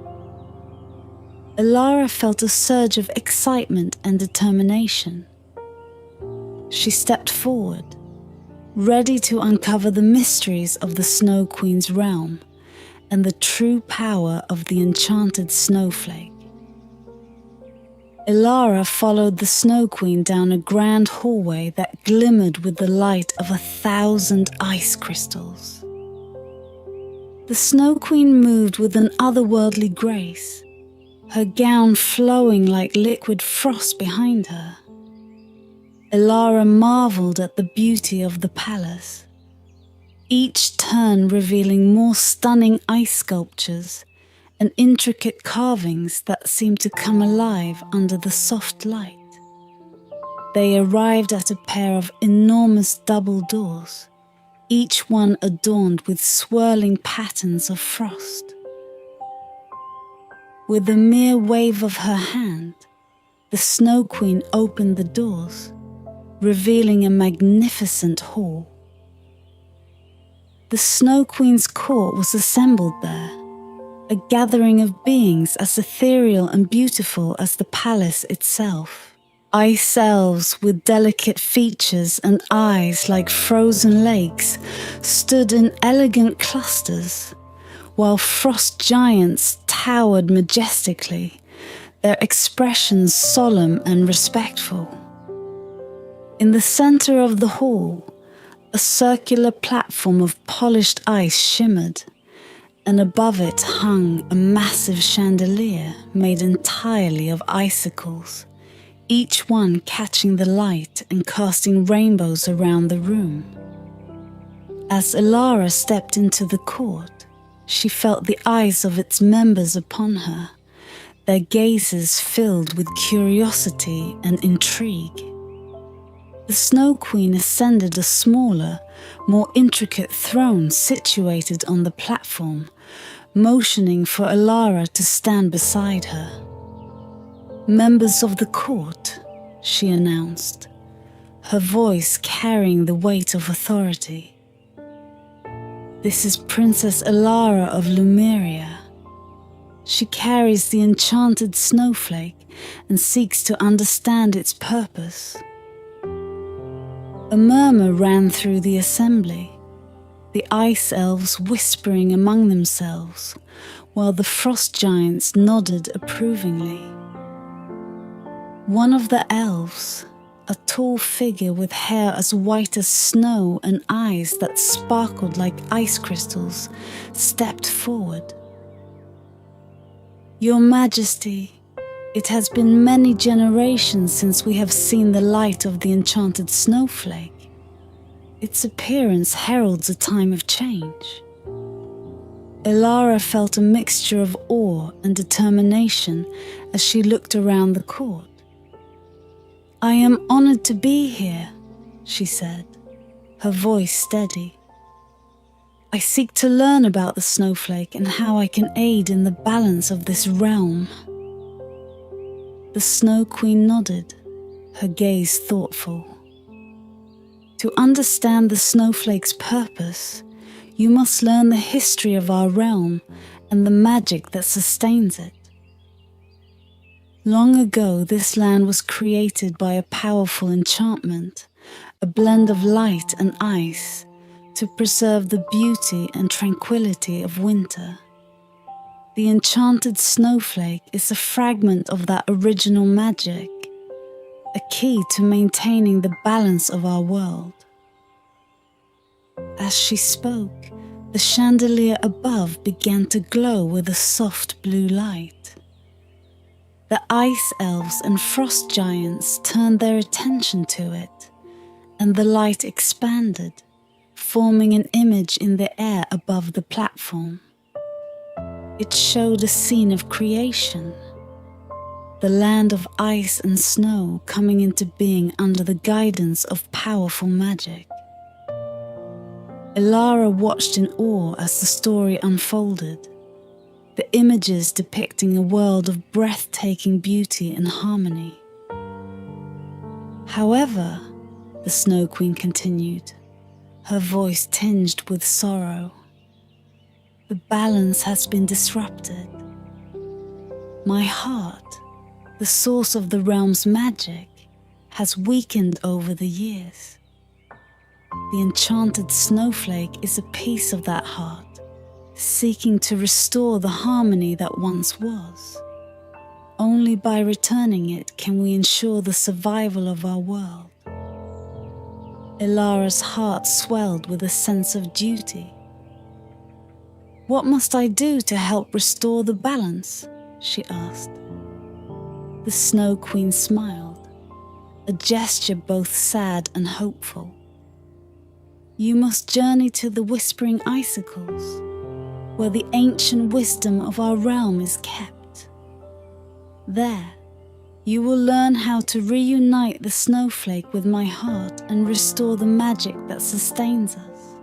Elara felt a surge of excitement and determination. She stepped forward, ready to uncover the mysteries of the Snow Queen's realm and the true power of the Enchanted Snowflake. Elara followed the Snow Queen down a grand hallway that glimmered with the light of 1,000 ice crystals. The Snow Queen moved with an otherworldly grace, her gown flowing like liquid frost behind her. Elara marveled at the beauty of the palace, each turn revealing more stunning ice sculptures and intricate carvings that seemed to come alive under the soft light. They arrived at a pair of enormous double doors, each one adorned with swirling patterns of frost. With a mere wave of her hand, the Snow Queen opened the doors, revealing a magnificent hall. The Snow Queen's court was assembled there, a gathering of beings as ethereal and beautiful as the palace itself. Ice elves with delicate features and eyes like frozen lakes stood in elegant clusters, while frost giants towered majestically, their expressions solemn and respectful. In the center of the hall, a circular platform of polished ice shimmered, and above it hung a massive chandelier made entirely of icicles, each one catching the light and casting rainbows around the room. As Elara stepped into the court, she felt the eyes of its members upon her, their gazes filled with curiosity and intrigue. The Snow Queen ascended a smaller, more intricate throne situated on the platform, motioning for Elara to stand beside her. "Members of the court," she announced, her voice carrying the weight of authority. "This is Princess Elara of Lumeria. She carries the Enchanted Snowflake and seeks to understand its purpose." A murmur ran through the assembly, the ice elves whispering among themselves, while the frost giants nodded approvingly. One of the elves, a tall figure with hair as white as snow and eyes that sparkled like ice crystals, stepped forward. "Your Majesty, it has been many generations since we have seen the light of the Enchanted Snowflake. Its appearance heralds a time of change." Elara felt a mixture of awe and determination as she looked around the court. "I am honored to be here," she said, her voice steady. "I seek to learn about the snowflake and how I can aid in the balance of this realm." The Snow Queen nodded, her gaze thoughtful. "To understand the snowflake's purpose, you must learn the history of our realm and the magic that sustains it. Long ago, this land was created by a powerful enchantment, a blend of light and ice, to preserve the beauty and tranquility of winter. The Enchanted Snowflake is a fragment of that original magic, a key to maintaining the balance of our world." As she spoke, the chandelier above began to glow with a soft blue light. The ice elves and frost giants turned their attention to it, and the light expanded, forming an image in the air above the platform. It showed a scene of creation, the land of ice and snow coming into being under the guidance of powerful magic. Elara watched in awe as the story unfolded, the images depicting a world of breathtaking beauty and harmony. However, the Snow Queen continued, her voice tinged with sorrow, the balance has been disrupted. My heart, the source of the realm's magic, has weakened over the years. The Enchanted Snowflake is a piece of that heart, seeking to restore the harmony that once was. Only by returning it can we ensure the survival of our world. Elara's heart swelled with a sense of duty. What must I do to help restore the balance? She asked. The Snow Queen smiled, a gesture both sad and hopeful. You must journey to the Whispering Icicles, where the ancient wisdom of our realm is kept. There, you will learn how to reunite the snowflake with my heart and restore the magic that sustains us.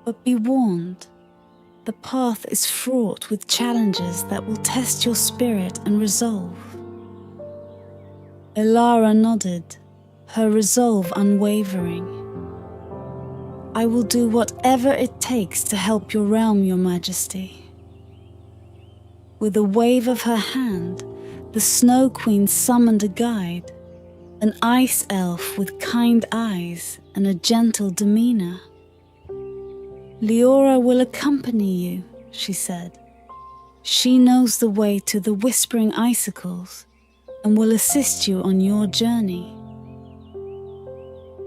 But be warned, the path is fraught with challenges that will test your spirit and resolve. Elara nodded, her resolve unwavering. I will do whatever it takes to help your realm, Your Majesty. With a wave of her hand, the Snow Queen summoned a guide, an ice elf with kind eyes and a gentle demeanor. Liora will accompany you, she said. She knows the way to the Whispering Icicles and will assist you on your journey.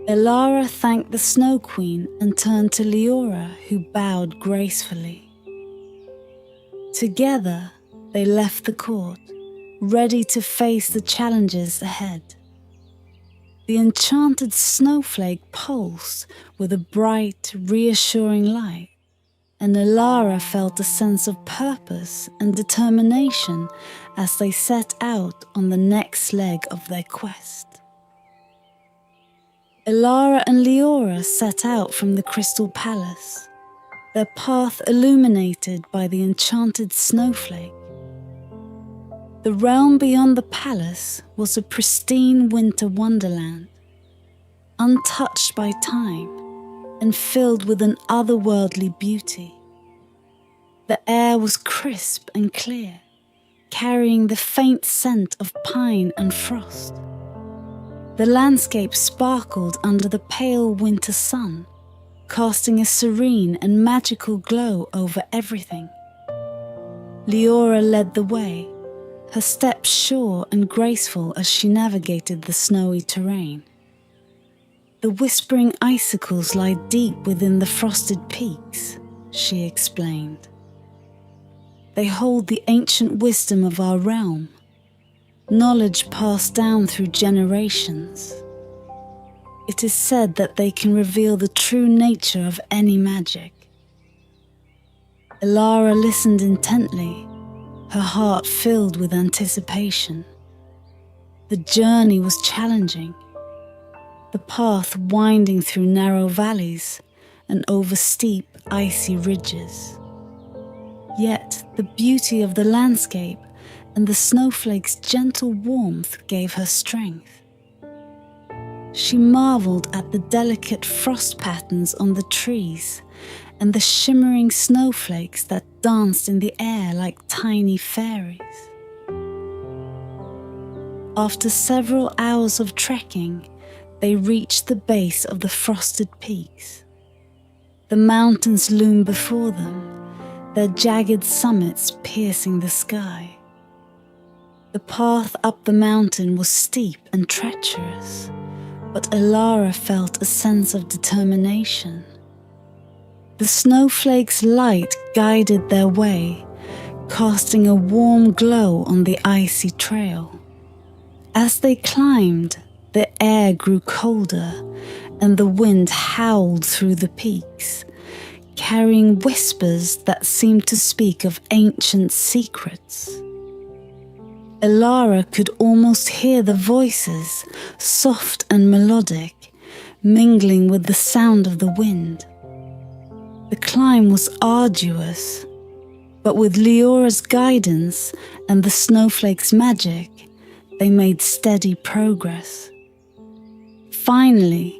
Elara thanked the Snow Queen and turned to Liora, who bowed gracefully. Together, they left the court, ready to face the challenges ahead. The Enchanted Snowflake pulsed with a bright, reassuring light, and Elara felt a sense of purpose and determination as they set out on the next leg of their quest. Elara and Liora set out from the Crystal Palace, their path illuminated by the Enchanted Snowflake. The realm beyond the palace was a pristine winter wonderland, untouched by time and filled with an otherworldly beauty. The air was crisp and clear, carrying the faint scent of pine and frost. The landscape sparkled under the pale winter sun, casting a serene and magical glow over everything. Liora led the way, her steps sure and graceful as she navigated the snowy terrain. The Whispering Icicles lie deep within the frosted peaks, she explained. They hold the ancient wisdom of our realm, knowledge passed down through generations. It is said that they can reveal the true nature of any magic. Elara listened intently, her heart filled with anticipation. The journey was challenging, the path winding through narrow valleys and over steep, icy ridges. Yet the beauty of the landscape and the snowflake's gentle warmth gave her strength. She marveled at the delicate frost patterns on the trees and the shimmering snowflakes that danced in the air like tiny fairies. After several hours of trekking, they reached the base of the frosted peaks. The mountains loomed before them, their jagged summits piercing the sky. The path up the mountain was steep and treacherous, but Elara felt a sense of determination. The snowflakes' light guided their way, casting a warm glow on the icy trail. As they climbed, The air grew colder, and the wind howled through the peaks, carrying whispers that seemed to speak of ancient secrets. Elara could almost hear the voices, soft and melodic, mingling with the sound of the wind. The climb was arduous, but with Liora's guidance and the snowflake's magic, they made steady progress. Finally,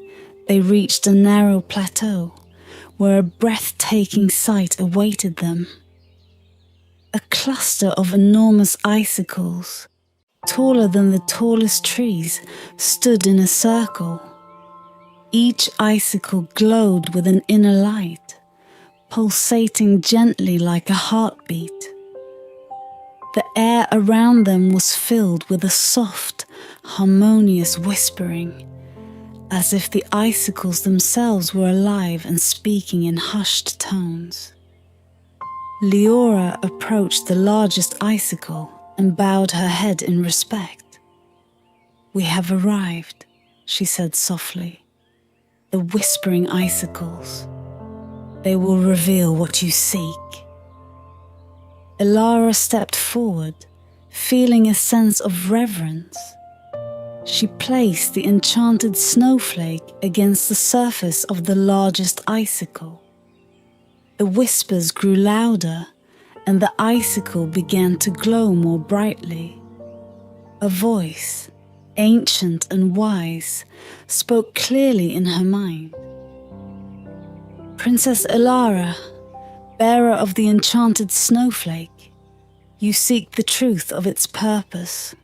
they reached a narrow plateau where a breathtaking sight awaited them. A cluster of enormous icicles, taller than the tallest trees, stood in a circle. Each icicle glowed with an inner light, pulsating gently like a heartbeat. The air around them was filled with a soft, harmonious whispering, as if the icicles themselves were alive and speaking in hushed tones. Liora approached the largest icicle and bowed her head in respect. "We have arrived," she said softly. "The Whispering Icicles. They will reveal what you seek." Elara stepped forward, feeling a sense of reverence. She placed the Enchanted Snowflake against the surface of the largest icicle. The whispers grew louder, and the icicle began to glow more brightly. A voice, ancient and wise, spoke clearly in her mind. "Princess Elara, bearer of the Enchanted Snowflake, you seek the truth of its purpose.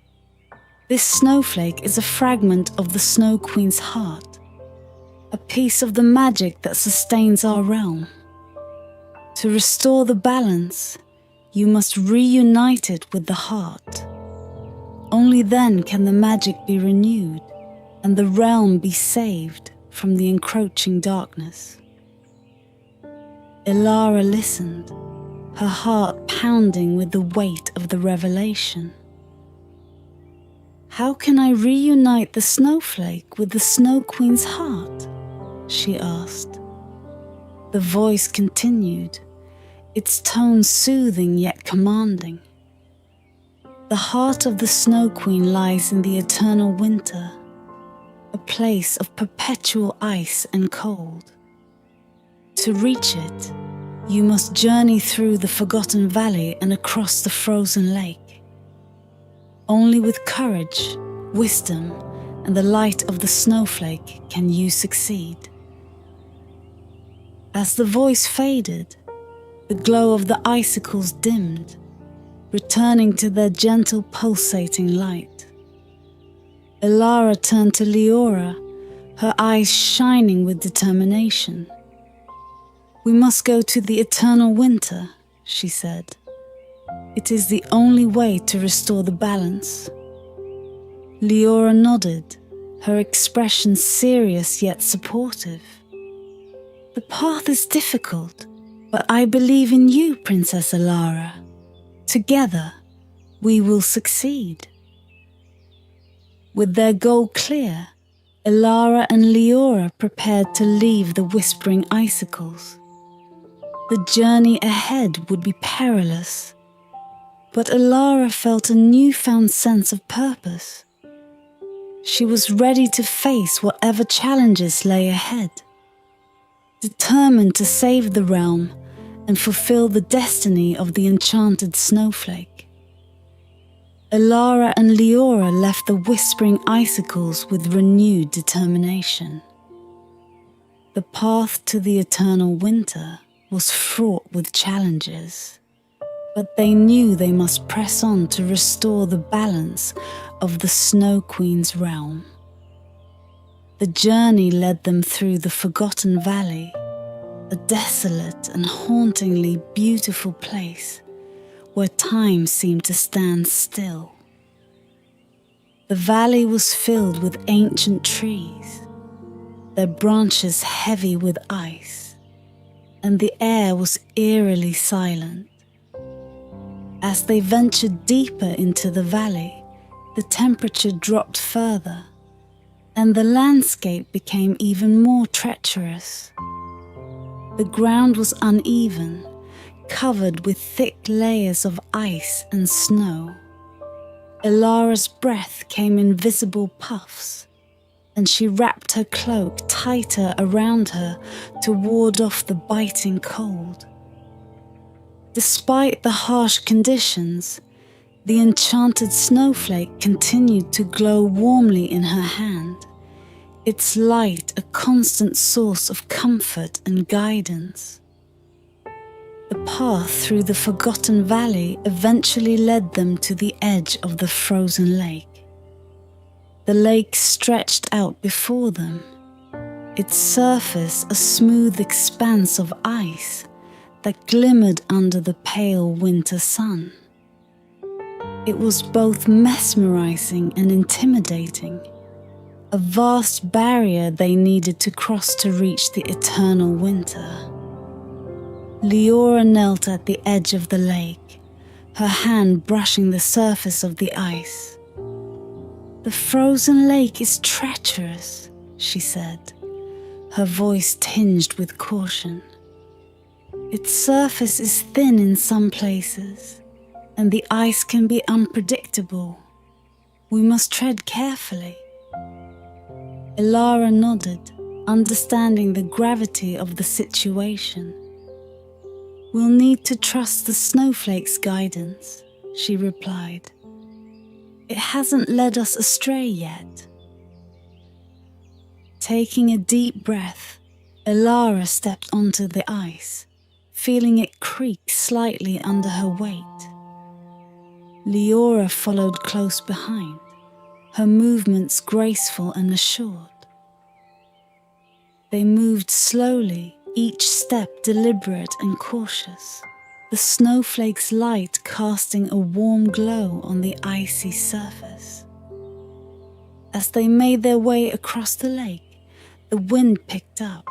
This snowflake is a fragment of the Snow Queen's heart, a piece of the magic that sustains our realm. To restore the balance, you must reunite it with the heart. Only then can the magic be renewed and the realm be saved from the encroaching darkness." Elara listened, her heart pounding with the weight of the revelation. "How can I reunite the snowflake with the Snow Queen's heart?" she asked. The voice continued, its tone soothing yet commanding. "The heart of the Snow Queen lies in the eternal winter, a place of perpetual ice and cold. To reach it, you must journey through the Forgotten Valley and across the frozen lake. Only with courage, wisdom, and the light of the snowflake can you succeed." As the voice faded, the glow of the icicles dimmed, returning to their gentle pulsating light. Elara turned to Liora, her eyes shining with determination. "We must go to the eternal winter," she said. "It is the only way to restore the balance." Liora nodded, her expression serious yet supportive. "The path is difficult, but I believe in you, Princess Elara. Together, we will succeed." With their goal clear, Elara and Liora prepared to leave the Whispering Icicles. The journey ahead would be perilous, but Elara felt a newfound sense of purpose. She was ready to face whatever challenges lay ahead, determined to save the realm and fulfill the destiny of the Enchanted Snowflake. Elara and Liora left the Whispering Icicles with renewed determination. The path to the eternal winter was fraught with challenges, but they knew they must press on to restore the balance of the Snow Queen's realm. The journey led them through the Forgotten Valley, a desolate and hauntingly beautiful place where time seemed to stand still. The valley was filled with ancient trees, their branches heavy with ice, and the air was eerily silent. As they ventured deeper into the valley, the temperature dropped further, and the landscape became even more treacherous. The ground was uneven, covered with thick layers of ice and snow. Elara's breath came in visible puffs, and she wrapped her cloak tighter around her to ward off the biting cold. Despite the harsh conditions, the enchanted snowflake continued to glow warmly in her hand, its light a constant source of comfort and guidance. The path through the forgotten valley eventually led them to the edge of the frozen lake. The lake stretched out before them, its surface a smooth expanse of ice that glimmered under the pale winter sun. It was both mesmerizing and intimidating, a vast barrier they needed to cross to reach the eternal winter. Liora knelt at the edge of the lake, her hand brushing the surface of the ice. "The frozen lake is treacherous," she said, her voice tinged with caution. "Its surface is thin in some places, and the ice can be unpredictable. We must tread carefully." Elara nodded, understanding the gravity of the situation. "We'll need to trust the snowflake's guidance," she replied. "It hasn't led us astray yet." Taking a deep breath, Elara stepped onto the ice, feeling it creak slightly under her weight. Liora followed close behind, her movements graceful and assured. They moved slowly, each step deliberate and cautious, the snowflake's light casting a warm glow on the icy surface. As they made their way across the lake, the wind picked up,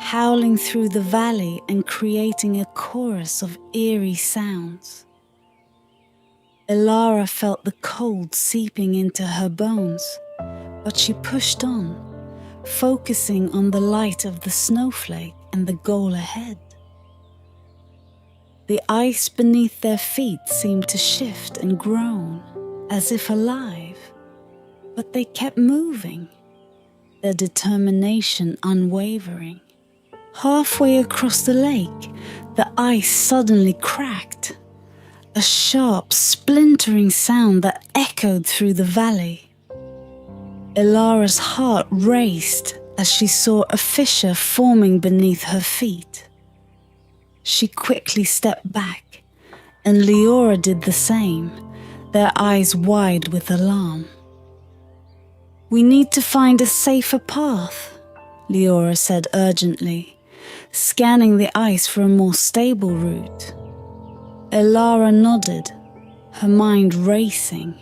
howling through the valley and creating a chorus of eerie sounds. Elara felt the cold seeping into her bones, but she pushed on, focusing on the light of the snowflake and the goal ahead. The ice beneath their feet seemed to shift and groan, as if alive, but they kept moving, their determination unwavering. Halfway across the lake, the ice suddenly cracked, a sharp, splintering sound that echoed through the valley. Elara's heart raced as she saw a fissure forming beneath her feet. She quickly stepped back, and Liora did the same, their eyes wide with alarm. "We need to find a safer path," Liora said urgently, scanning the ice for a more stable route. Elara nodded, her mind racing.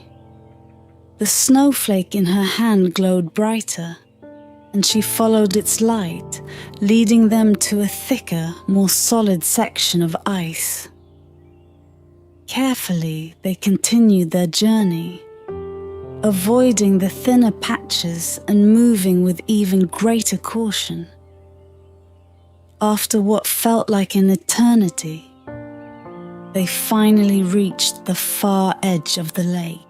The snowflake in her hand glowed brighter, and she followed its light, leading them to a thicker, more solid section of ice. Carefully, they continued their journey, avoiding the thinner patches and moving with even greater caution. After what felt like an eternity, they finally reached the far edge of the lake.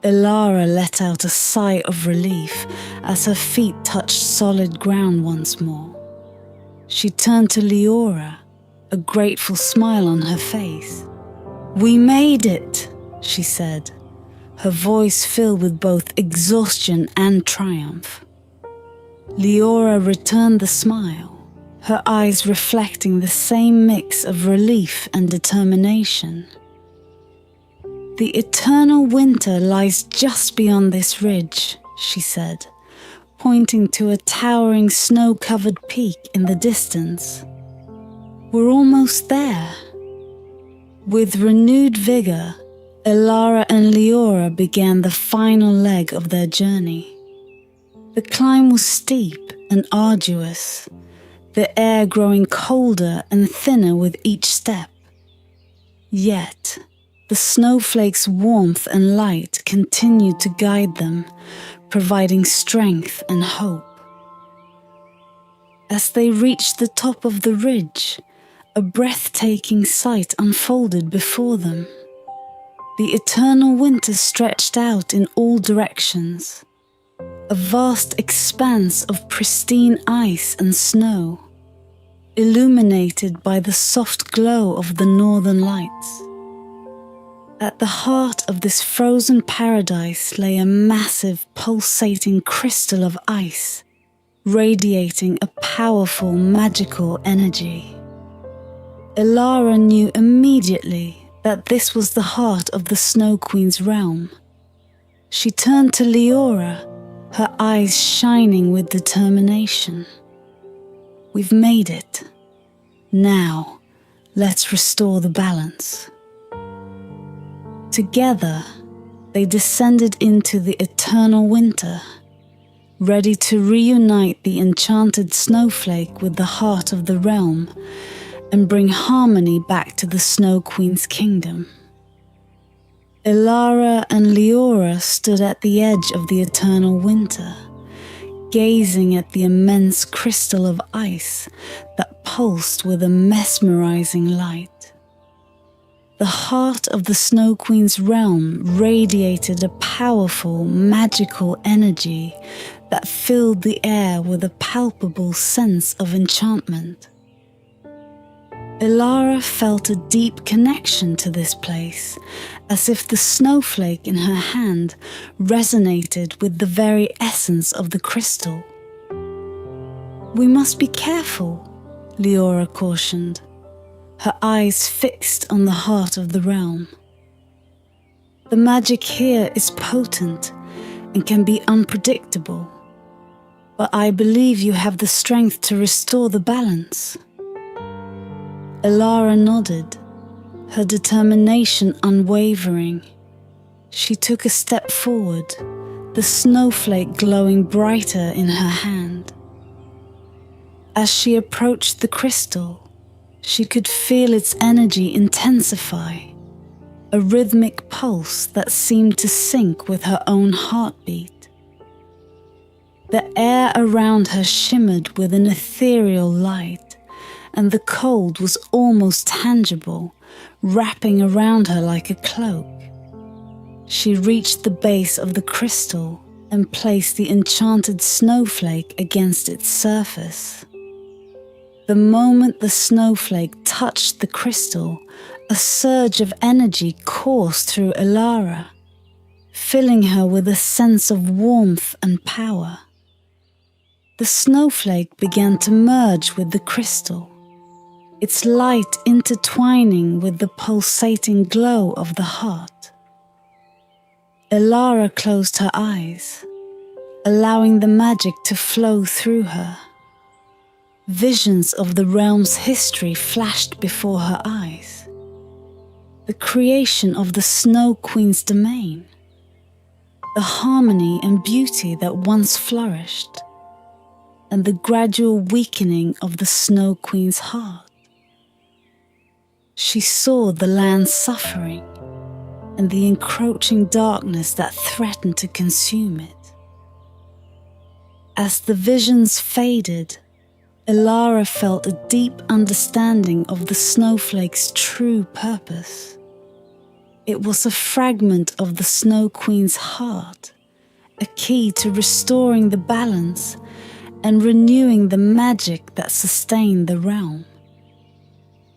Elara let out a sigh of relief as her feet touched solid ground once more. She turned to Liora, a grateful smile on her face. "We made it," she said, her voice filled with both exhaustion and triumph. Liora returned the smile, her eyes reflecting the same mix of relief and determination. "The eternal winter lies just beyond this ridge," she said, pointing to a towering snow-covered peak in the distance. "We're almost there." With renewed vigor, Elara and Liora began the final leg of their journey. The climb was steep and arduous, the air growing colder and thinner with each step. Yet, the snowflake's warmth and light continued to guide them, providing strength and hope. As they reached the top of the ridge, a breathtaking sight unfolded before them. The eternal winter stretched out in all directions, a vast expanse of pristine ice and snow, illuminated by the soft glow of the northern lights. At the heart of this frozen paradise lay a massive, pulsating crystal of ice, radiating a powerful, magical energy. Elara knew immediately that this was the heart of the Snow Queen's realm. She turned to Liora, her eyes shining with determination. "We've made it. Now, let's restore the balance." Together, they descended into the eternal winter, ready to reunite the enchanted snowflake with the heart of the realm and bring harmony back to the Snow Queen's kingdom. Elara and Liora stood at the edge of the eternal winter, gazing at the immense crystal of ice that pulsed with a mesmerizing light. The heart of the Snow Queen's realm radiated a powerful, magical energy that filled the air with a palpable sense of enchantment. Elara felt a deep connection to this place, as if the snowflake in her hand resonated with the very essence of the crystal. "We must be careful," Liora cautioned, her eyes fixed on the heart of the realm. "The magic here is potent and can be unpredictable, but I believe you have the strength to restore the balance." Elara nodded, her determination unwavering. She took a step forward, the snowflake glowing brighter in her hand. As she approached the crystal, she could feel its energy intensify, a rhythmic pulse that seemed to sync with her own heartbeat. The air around her shimmered with an ethereal light, and the cold was almost tangible, wrapping around her like a cloak. She reached the base of the crystal and placed the enchanted snowflake against its surface. The moment the snowflake touched the crystal, a surge of energy coursed through Elara, filling her with a sense of warmth and power. The snowflake began to merge with the crystal, its light intertwining with the pulsating glow of the heart. Elara closed her eyes, allowing the magic to flow through her. Visions of the realm's history flashed before her eyes. The creation of the Snow Queen's domain, the harmony and beauty that once flourished, and the gradual weakening of the Snow Queen's heart. She saw the land suffering and the encroaching darkness that threatened to consume it. As the visions faded, Elara felt a deep understanding of the snowflake's true purpose. It was a fragment of the Snow Queen's heart, a key to restoring the balance and renewing the magic that sustained the realm.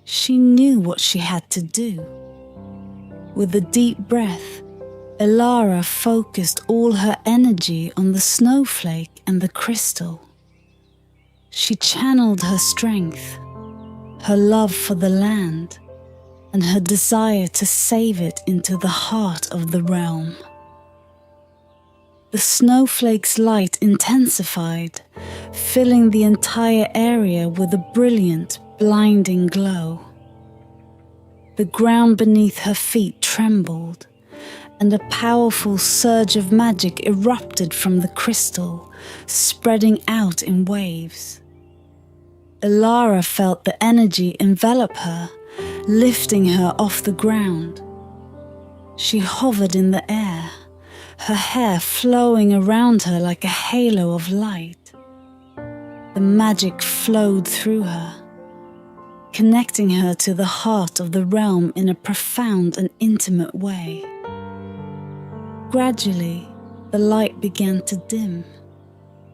She knew what she had to do. With a deep breath, Elara focused all her energy on the snowflake and the crystal. She channeled her strength, her love for the land, and her desire to save it into the heart of the realm. The snowflake's light intensified, filling the entire area with a brilliant, blinding glow. The ground beneath her feet trembled, and a powerful surge of magic erupted from the crystal, spreading out in waves. Elara felt the energy envelop her, lifting her off the ground. She hovered in the air, her hair flowing around her like a halo of light. The magic flowed through her, connecting her to the heart of the realm in a profound and intimate way. Gradually, the light began to dim,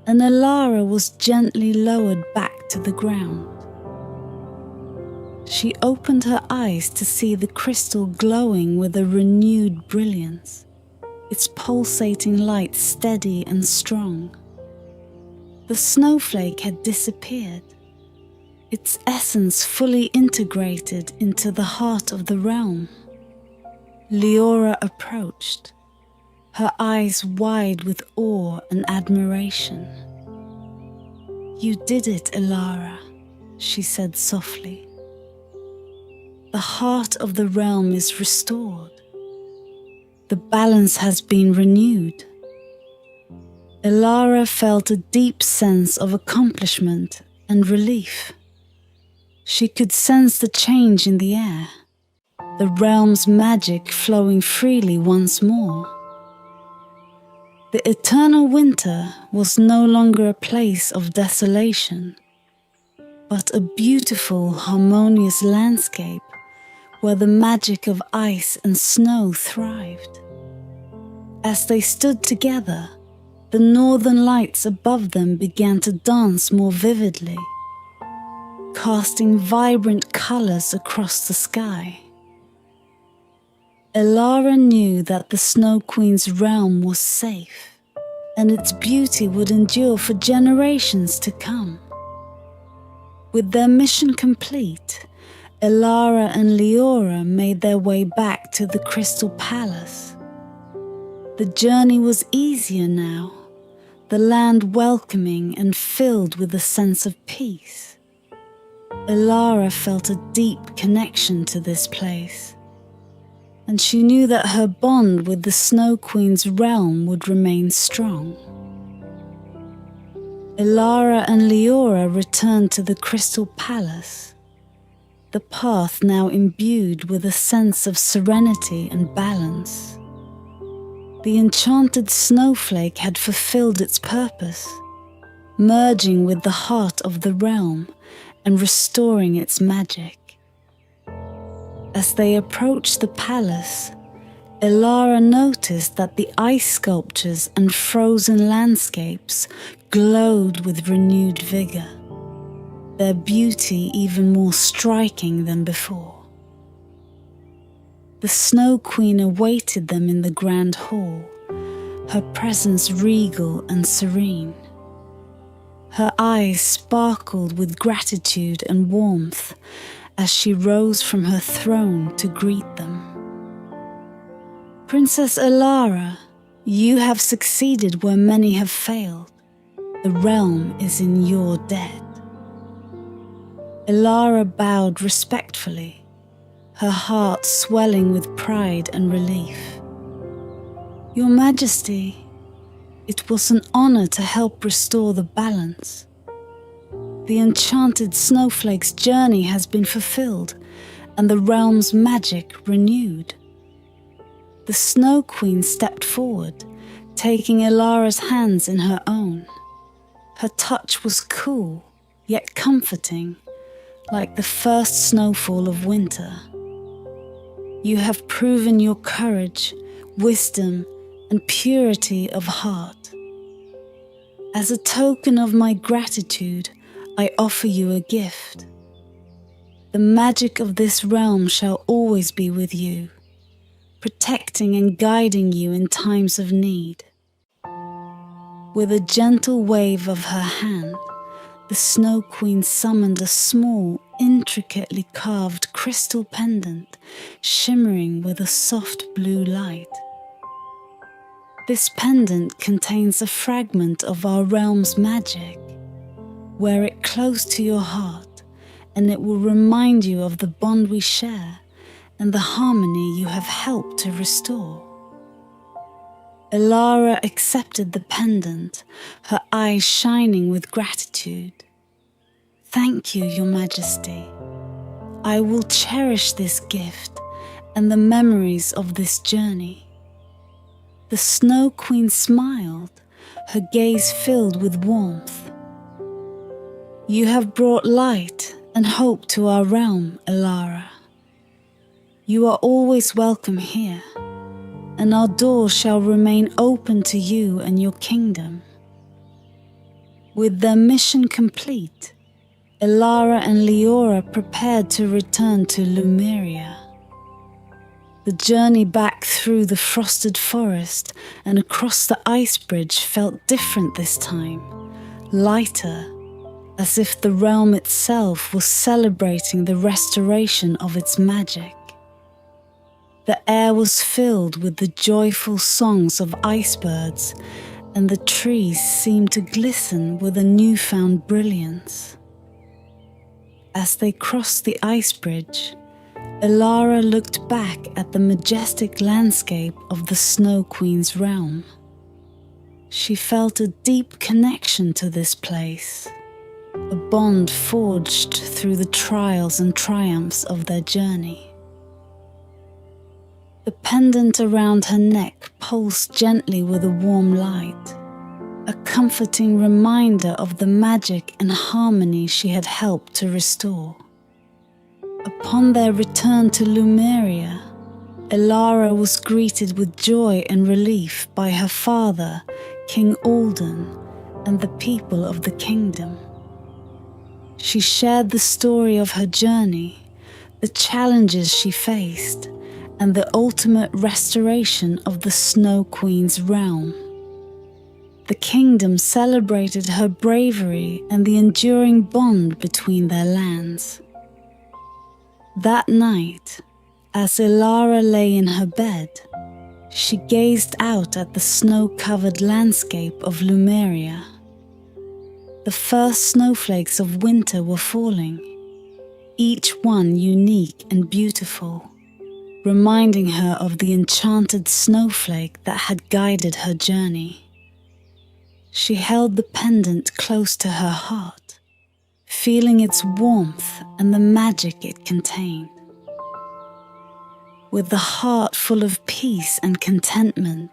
and Elara was gently lowered back to the ground. She opened her eyes to see the crystal glowing with a renewed brilliance, its pulsating light steady and strong. The snowflake had disappeared, its essence fully integrated into the heart of the realm. Liora approached, her eyes wide with awe and admiration. "You did it, Elara," she said softly. "The heart of the realm is restored. The balance has been renewed." Elara felt a deep sense of accomplishment and relief. She could sense the change in the air, the realm's magic flowing freely once more. The eternal winter was no longer a place of desolation, but a beautiful, harmonious landscape where the magic of ice and snow thrived. As they stood together, the northern lights above them began to dance more vividly, casting vibrant colors across the sky. Elara knew that the Snow Queen's realm was safe, and its beauty would endure for generations to come. With their mission complete, Elara and Liora made their way back to the Crystal Palace. The journey was easier now, the land welcoming and filled with a sense of peace. Elara felt a deep connection to this place, and she knew that her bond with the Snow Queen's realm would remain strong. Elara and Liora returned to the Crystal Palace, the path now imbued with a sense of serenity and balance. The enchanted snowflake had fulfilled its purpose, merging with the heart of the realm and restoring its magic. As they approached the palace, Elara noticed that the ice sculptures and frozen landscapes glowed with renewed vigor, their beauty even more striking than before. The Snow Queen awaited them in the grand hall, her presence regal and serene. Her eyes sparkled with gratitude and warmth as she rose from her throne to greet them. "Princess Elara, you have succeeded where many have failed. The realm is in your debt." Elara bowed respectfully, her heart swelling with pride and relief. "Your Majesty, it was an honor to help restore the balance. The enchanted snowflake's journey has been fulfilled and the realm's magic renewed." The Snow Queen stepped forward, taking Elara's hands in her own. Her touch was cool, yet comforting, like the first snowfall of winter. "You have proven your courage, wisdom, and purity of heart. As a token of my gratitude, I offer you a gift. The magic of this realm shall always be with you, protecting and guiding you in times of need." With a gentle wave of her hand, the Snow Queen summoned a small, intricately carved crystal pendant shimmering with a soft blue light. "This pendant contains a fragment of our realm's magic. Wear it close to your heart, and it will remind you of the bond we share and the harmony you have helped to restore." Elara accepted the pendant, her eyes shining with gratitude. "Thank you, Your Majesty. I will cherish this gift and the memories of this journey." The Snow Queen smiled, her gaze filled with warmth. "You have brought light and hope to our realm, Elara. You are always welcome here, and our doors shall remain open to you and your kingdom." With their mission complete, Elara and Liora prepared to return to Lumeria. The journey back through the frosted forest and across the ice bridge felt different this time, lighter, as if the realm itself was celebrating the restoration of its magic. The air was filled with the joyful songs of ice-birds, and the trees seemed to glisten with a newfound brilliance. As they crossed the ice bridge, Elara looked back at the majestic landscape of the Snow Queen's realm. She felt a deep connection to this place, a bond forged through the trials and triumphs of their journey. The pendant around her neck pulsed gently with a warm light, a comforting reminder of the magic and harmony she had helped to restore. Upon their return to Lumeria, Elara was greeted with joy and relief by her father, King Alden, and the people of the kingdom. She shared the story of her journey, the challenges she faced, and the ultimate restoration of the Snow Queen's realm. The kingdom celebrated her bravery and the enduring bond between their lands. That night, as Elara lay in her bed, she gazed out at the snow-covered landscape of Lumeria. The first snowflakes of winter were falling, each one unique and beautiful, reminding her of the enchanted snowflake that had guided her journey. She held the pendant close to her heart, feeling its warmth and the magic it contained. With the heart full of peace and contentment,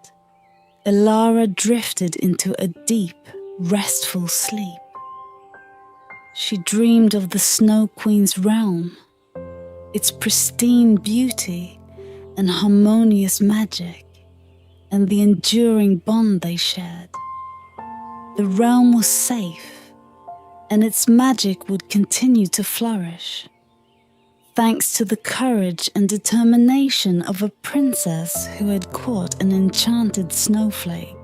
Elara drifted into a deep, restful sleep. She dreamed of the Snow Queen's realm, its pristine beauty and harmonious magic, and the enduring bond they shared. The realm was safe, and its magic would continue to flourish, thanks to the courage and determination of a princess who had caught an enchanted snowflake.